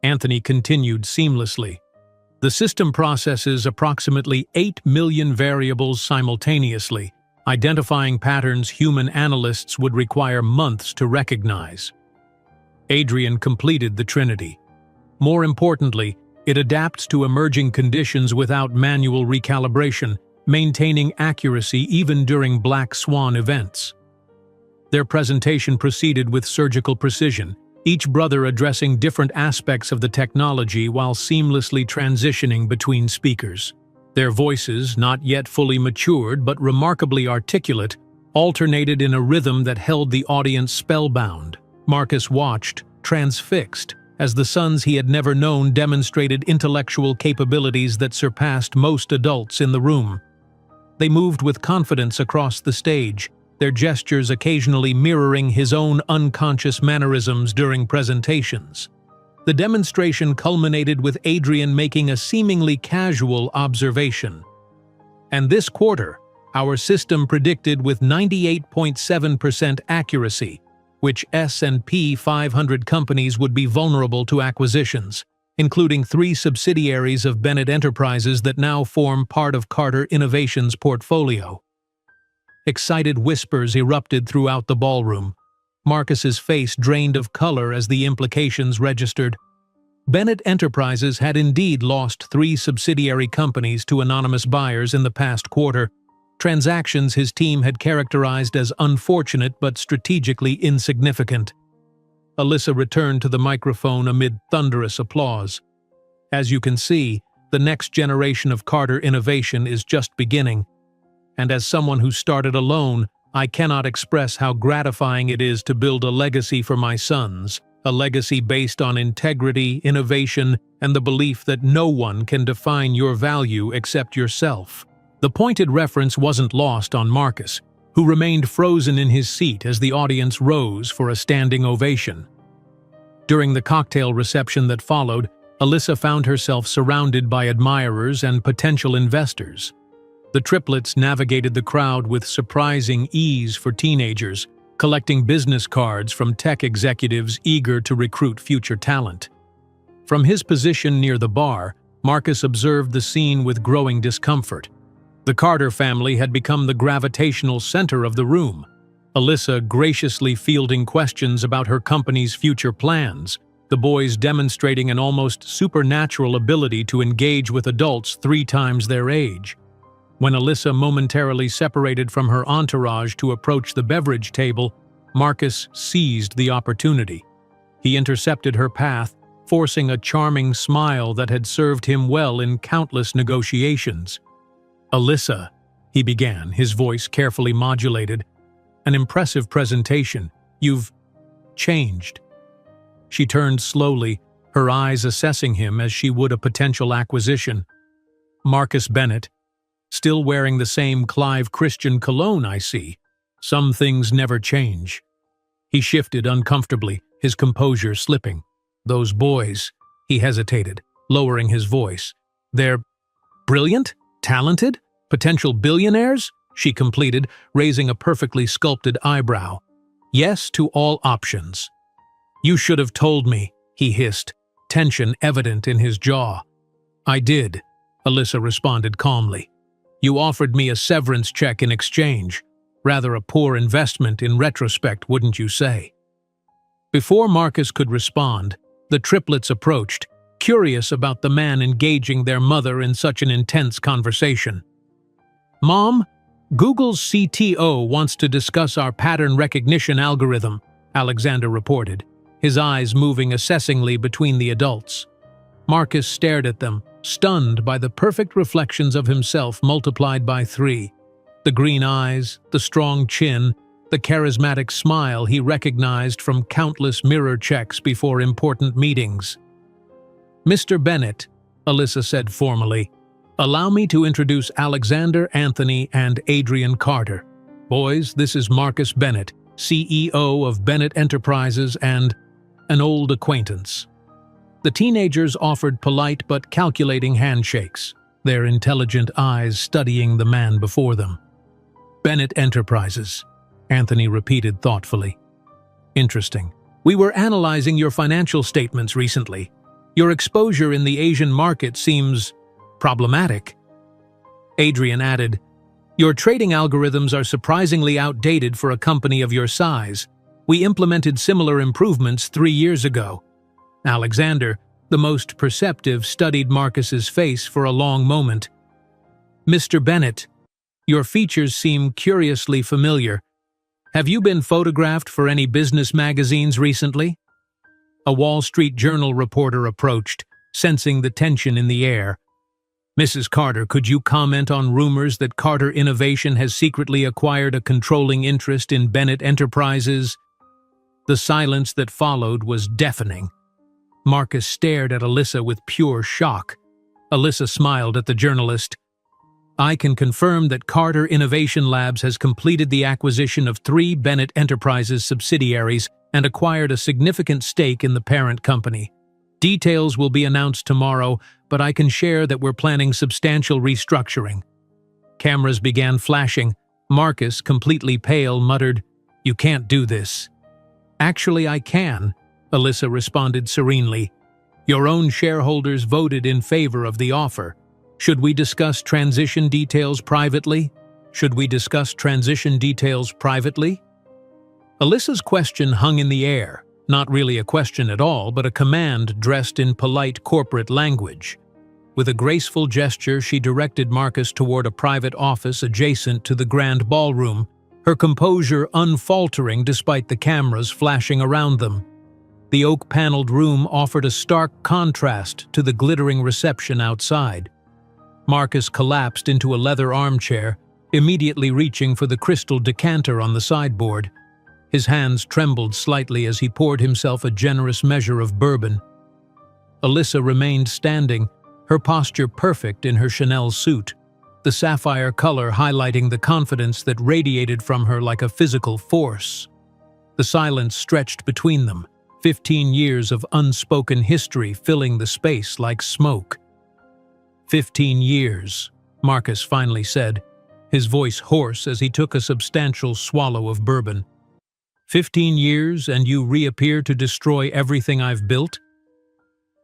Anthony continued seamlessly. "The system processes approximately 8 million variables simultaneously, identifying patterns human analysts would require months to recognize." Adrian completed the trinity. "More importantly, it adapts to emerging conditions without manual recalibration, maintaining accuracy even during black swan events." Their presentation proceeded with surgical precision, each brother addressing different aspects of the technology while seamlessly transitioning between speakers. Their voices, not yet fully matured but remarkably articulate, alternated in a rhythm that held the audience spellbound. Marcus watched, transfixed, as the sons he had never known demonstrated intellectual capabilities that surpassed most adults in the room. They moved with confidence across the stage, their gestures occasionally mirroring his own unconscious mannerisms during presentations. The demonstration culminated with Adrian making a seemingly casual observation. "And this quarter, Our system predicted with 98.7% accuracy which S&P 500 companies would be vulnerable to acquisitions, including 3 subsidiaries of Bennett Enterprises that now form part of Carter Innovations' portfolio. Excited whispers erupted throughout the ballroom. Marcus's face drained of color as the implications registered. Bennett Enterprises had indeed lost 3 subsidiary companies to anonymous buyers in the past quarter, transactions his team had characterized as unfortunate but strategically insignificant. Alyssa returned to the microphone amid thunderous applause. As you can see, the next generation of Carter Innovation is just beginning. And as someone who started alone, I cannot express how gratifying it is to build a legacy for my sons, a legacy based on integrity, innovation, and the belief that no one can define your value except yourself. The pointed reference wasn't lost on Marcus, who remained frozen in his seat as the audience rose for a standing ovation. During the cocktail reception that followed, Alyssa found herself surrounded by admirers and potential investors. The triplets navigated the crowd with surprising ease for teenagers, collecting business cards from tech executives eager to recruit future talent. From his position near the bar, Marcus observed the scene with growing discomfort. The Carter family had become the gravitational center of the room, Alyssa graciously fielding questions about her company's future plans, the boys demonstrating an almost supernatural ability to engage with adults 3 times their age. When Alyssa momentarily separated from her entourage to approach the beverage table, Marcus seized the opportunity. He intercepted her path, forcing a charming smile that had served him well in countless negotiations. "Alyssa," he began, his voice carefully modulated. "An impressive presentation. You've changed." She turned slowly, her eyes assessing him as she would a potential acquisition. "Marcus Bennett. Still wearing the same Clive Christian cologne, I see. Some things never change." He shifted uncomfortably, his composure slipping. "Those boys," he hesitated, lowering his voice. "They're brilliant? Talented? Potential billionaires?" she completed, raising a perfectly sculpted eyebrow. "Yes to all options." "You should have told me," he hissed, tension evident in his jaw. "I did," Alyssa responded calmly. "You offered me a severance check in exchange. Rather a poor investment in retrospect, wouldn't you say?" Before Marcus could respond, the triplets approached, curious about the man engaging their mother in such an intense conversation. "Mom, Google's CTO wants to discuss our pattern recognition algorithm," Alexander reported, his eyes moving assessingly between the adults. Marcus stared at them, stunned by the perfect reflections of himself multiplied by 3. The green eyes, the strong chin, the charismatic smile he recognized from countless mirror checks before important meetings. "Mr. Bennett," Alyssa said formally, "allow me to introduce Alexander, Anthony, and Adrian Carter. Boys, this is Marcus Bennett, CEO of Bennett Enterprises and an old acquaintance." The teenagers offered polite but calculating handshakes, their intelligent eyes studying the man before them. "Bennett Enterprises," Anthony repeated thoughtfully. "Interesting. We were analyzing your financial statements recently. Your exposure in the Asian market seems problematic." Adrian added, "Your trading algorithms are surprisingly outdated for a company of your size. We implemented similar improvements 3 years ago." Alexander, the most perceptive, studied Marcus's face for a long moment. "Mr. Bennett, your features seem curiously familiar. Have you been photographed for any business magazines recently?" A Wall Street Journal reporter approached, sensing the tension in the air. "Mrs. Carter, could you comment on rumors that Carter Innovation has secretly acquired a controlling interest in Bennett Enterprises?" The silence that followed was deafening. Marcus stared at Alyssa with pure shock. Alyssa smiled at the journalist. "I can confirm that Carter Innovation Labs has completed the acquisition of 3 Bennett Enterprises subsidiaries and acquired a significant stake in the parent company. Details will be announced tomorrow, but I can share that we're planning substantial restructuring." Cameras began flashing. Marcus, completely pale, muttered, "You can't do this." "Actually, I can," Alyssa responded serenely. "Your own shareholders voted in favor of the offer. Should we discuss transition details privately? Should we discuss transition details privately?" Alyssa's question hung in the air, not really a question at all, but a command dressed in polite corporate language. With a graceful gesture, she directed Marcus toward a private office adjacent to the grand ballroom, her composure unfaltering despite the cameras flashing around them. The oak-paneled room offered a stark contrast to the glittering reception outside. Marcus collapsed into a leather armchair, immediately reaching for the crystal decanter on the sideboard. His hands trembled slightly as he poured himself a generous measure of bourbon. Alyssa remained standing, her posture perfect in her Chanel suit, the sapphire color highlighting the confidence that radiated from her like a physical force. The silence stretched between them, 15 years of unspoken history filling the space like smoke. 15 years, Marcus finally said, his voice hoarse as he took a substantial swallow of bourbon. 15 years and you reappear to destroy everything I've built?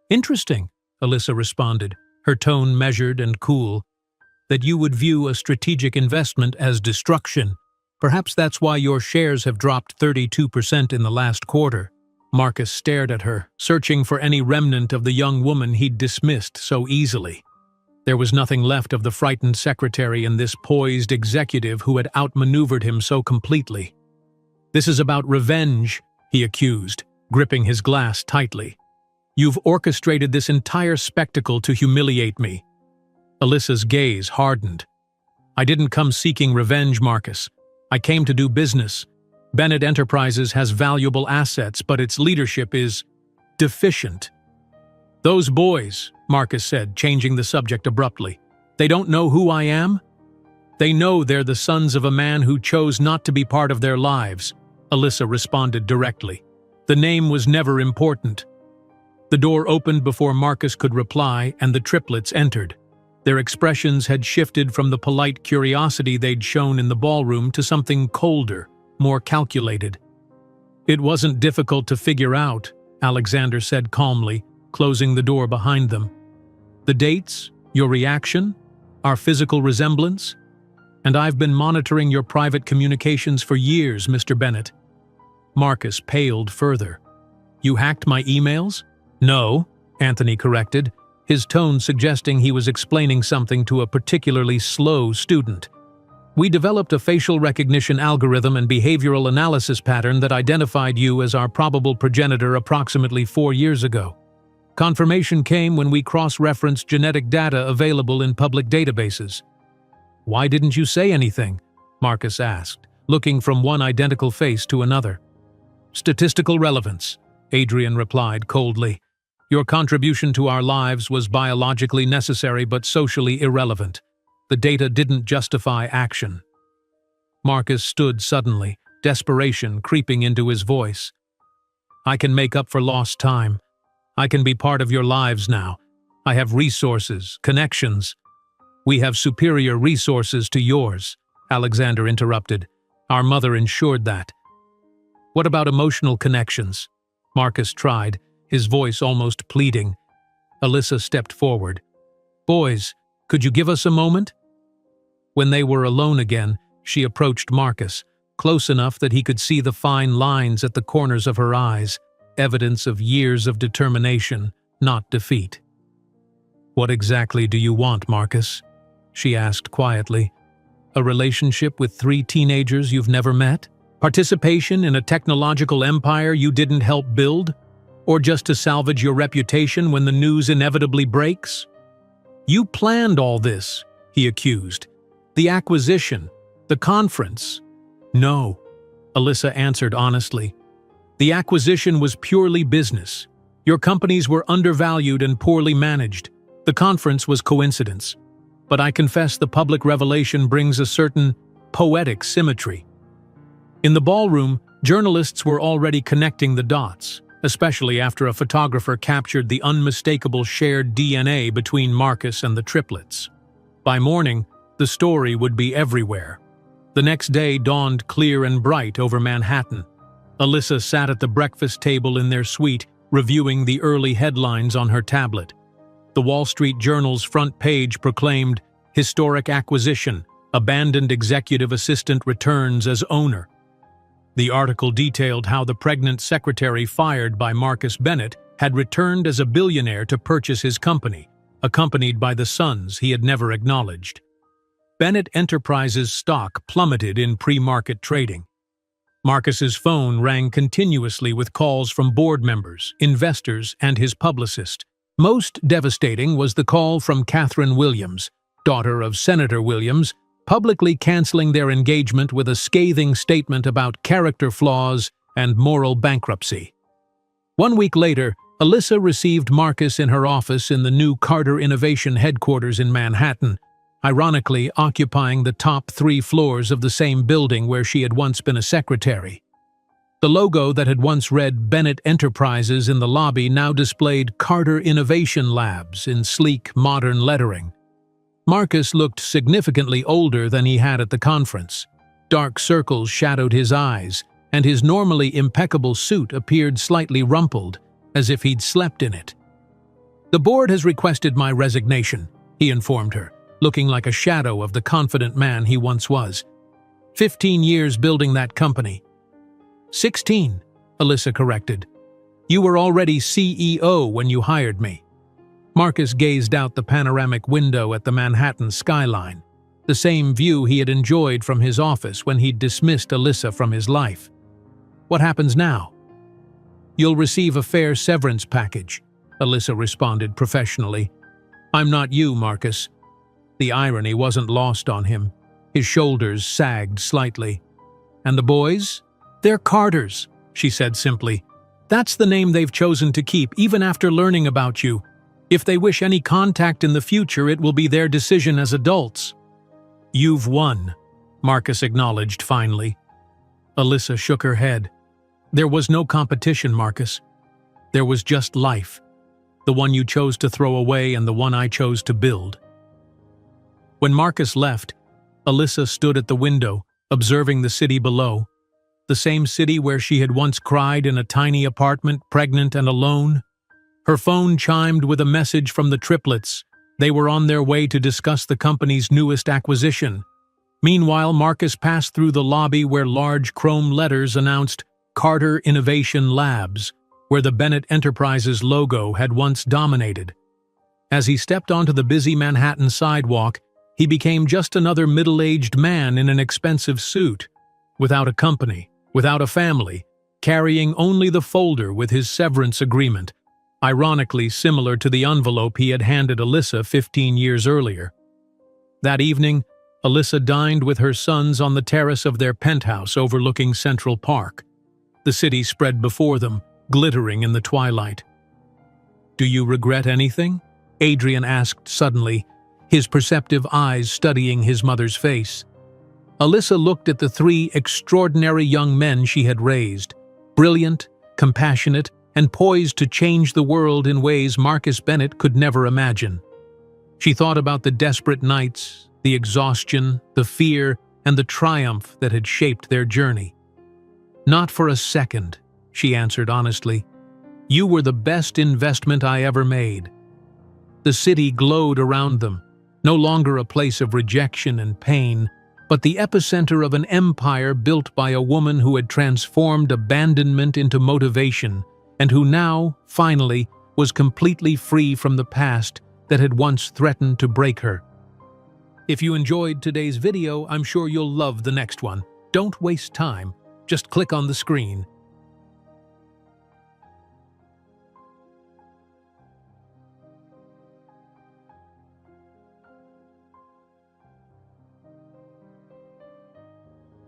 Interesting, Alyssa responded, her tone measured and cool. That you would view a strategic investment as destruction. Perhaps that's why your shares have dropped 32% in the last quarter. Marcus stared at her, searching for any remnant of the young woman he'd dismissed so easily. There was nothing left of the frightened secretary in this poised executive who had outmaneuvered him so completely. "This is about revenge," he accused, gripping his glass tightly. "You've orchestrated this entire spectacle to humiliate me." Alyssa's gaze hardened. "I didn't come seeking revenge, Marcus. I came to do business. Bennett Enterprises has valuable assets, but its leadership is deficient." "Those boys," Marcus said, changing the subject abruptly, "they don't know who I am? They know they're the sons of a man who chose not to be part of their lives," Alyssa responded directly. "The name was never important." The door opened before Marcus could reply, and the triplets entered. Their expressions had shifted from the polite curiosity they'd shown in the ballroom to something colder, more calculated. "It wasn't difficult to figure out," Alexander said calmly, closing the door behind them. "The dates, your reaction, our physical resemblance, and I've been monitoring your private communications for years, Mr. Bennett." Marcus paled further. "You hacked my emails?" "No," Anthony corrected, his tone suggesting he was explaining something to a particularly slow student. "We developed a facial recognition algorithm and behavioral analysis pattern that identified you as our probable progenitor approximately 4 years ago. Confirmation came when we cross-referenced genetic data available in public databases." "Why didn't you say anything?" Marcus asked, looking from one identical face to another. "Statistical relevance," Adrian replied coldly. "Your contribution to our lives was biologically necessary but socially irrelevant. The data didn't justify action." Marcus stood suddenly, desperation creeping into his voice. "I can make up for lost time. I can be part of your lives now. I have resources, connections." "We have superior resources to yours," Alexander interrupted. "Our mother ensured that." "What about emotional connections?" Marcus tried, his voice almost pleading. Alyssa stepped forward. "Boys, could you give us a moment?" When they were alone again, she approached Marcus, close enough that he could see the fine lines at the corners of her eyes, evidence of years of determination, not defeat. "What exactly do you want, Marcus?" she asked quietly. "A relationship with 3 teenagers you've never met? Participation in a technological empire you didn't help build? Or just to salvage your reputation when the news inevitably breaks?" "You planned all this," he accused. "The acquisition, the conference." "No," Alyssa answered honestly. "The acquisition was purely business. Your companies were undervalued and poorly managed. The conference was coincidence. But I confess the public revelation brings a certain poetic symmetry." In the ballroom, journalists were already connecting the dots, especially after a photographer captured the unmistakable shared DNA between Marcus and the triplets. By morning, The story would be everywhere. The next day dawned clear and bright over Manhattan. Alyssa sat at the breakfast table in their suite, reviewing the early headlines on her tablet. The Wall Street Journal's front page proclaimed, "Historic acquisition, abandoned executive assistant returns as owner." The article detailed how the pregnant secretary fired by Marcus Bennett had returned as a billionaire to purchase his company, accompanied by the sons he had never acknowledged. Bennett Enterprises' stock plummeted in pre-market trading. Marcus's phone rang continuously with calls from board members, investors, and his publicist. Most devastating was the call from Catherine Williams, daughter of Senator Williams, publicly canceling their engagement with a scathing statement about character flaws and moral bankruptcy. 1 week later, Alyssa received Marcus in her office in the new Carter Innovation headquarters in Manhattan, ironically occupying the top 3 floors of the same building where she had once been a secretary. The logo that had once read Bennett Enterprises in the lobby now displayed Carter Innovation Labs in sleek, modern lettering. Marcus looked significantly older than he had at the conference. Dark circles shadowed his eyes, and his normally impeccable suit appeared slightly rumpled, as if he'd slept in it. "The board has requested my resignation," he informed her, looking like a shadow of the confident man he once was. 15 years building that company. 16, Alyssa corrected. "You were already CEO when you hired me." Marcus gazed out the panoramic window at the Manhattan skyline, the same view he had enjoyed from his office when he'd dismissed Alyssa from his life. "What happens now?" "You'll receive a fair severance package," Alyssa responded professionally. "I'm not you, Marcus." The irony wasn't lost on him. His shoulders sagged slightly. "And the boys? They're Carters," she said simply. "That's the name they've chosen to keep even after learning about you. If they wish any contact in the future, it will be their decision as adults." "You've won," Marcus acknowledged finally. Alyssa shook her head. "There was no competition, Marcus. There was just life. The one you chose to throw away and the one I chose to build." When Marcus left, Alyssa stood at the window, observing the city below. The same city where she had once cried in a tiny apartment, pregnant and alone. Her phone chimed with a message from the Triplets. They were on their way to discuss the company's newest acquisition. Meanwhile, Marcus passed through the lobby where large chrome letters announced Carter Innovation Labs, where the Bennett Enterprises logo had once dominated. As he stepped onto the busy Manhattan sidewalk, he became just another middle-aged man in an expensive suit, without a company, without a family, carrying only the folder with his severance agreement, ironically similar to the envelope he had handed Alyssa 15 years earlier. That evening, Alyssa dined with her sons on the terrace of their penthouse overlooking Central Park. The city spread before them, glittering in the twilight. "Do you regret anything?" Adrian asked suddenly, his perceptive eyes studying his mother's face. Alyssa looked at the 3 extraordinary young men she had raised, brilliant, compassionate, and poised to change the world in ways Marcus Bennett could never imagine. She thought about the desperate nights, the exhaustion, the fear, and the triumph that had shaped their journey. "Not for a second," she answered honestly. "You were the best investment I ever made." The city glowed around them, no longer a place of rejection and pain, but the epicenter of an empire built by a woman who had transformed abandonment into motivation, and who now, finally, was completely free from the past that had once threatened to break her. If you enjoyed today's video, I'm sure you'll love the next one. Don't waste time. Just click on the screen.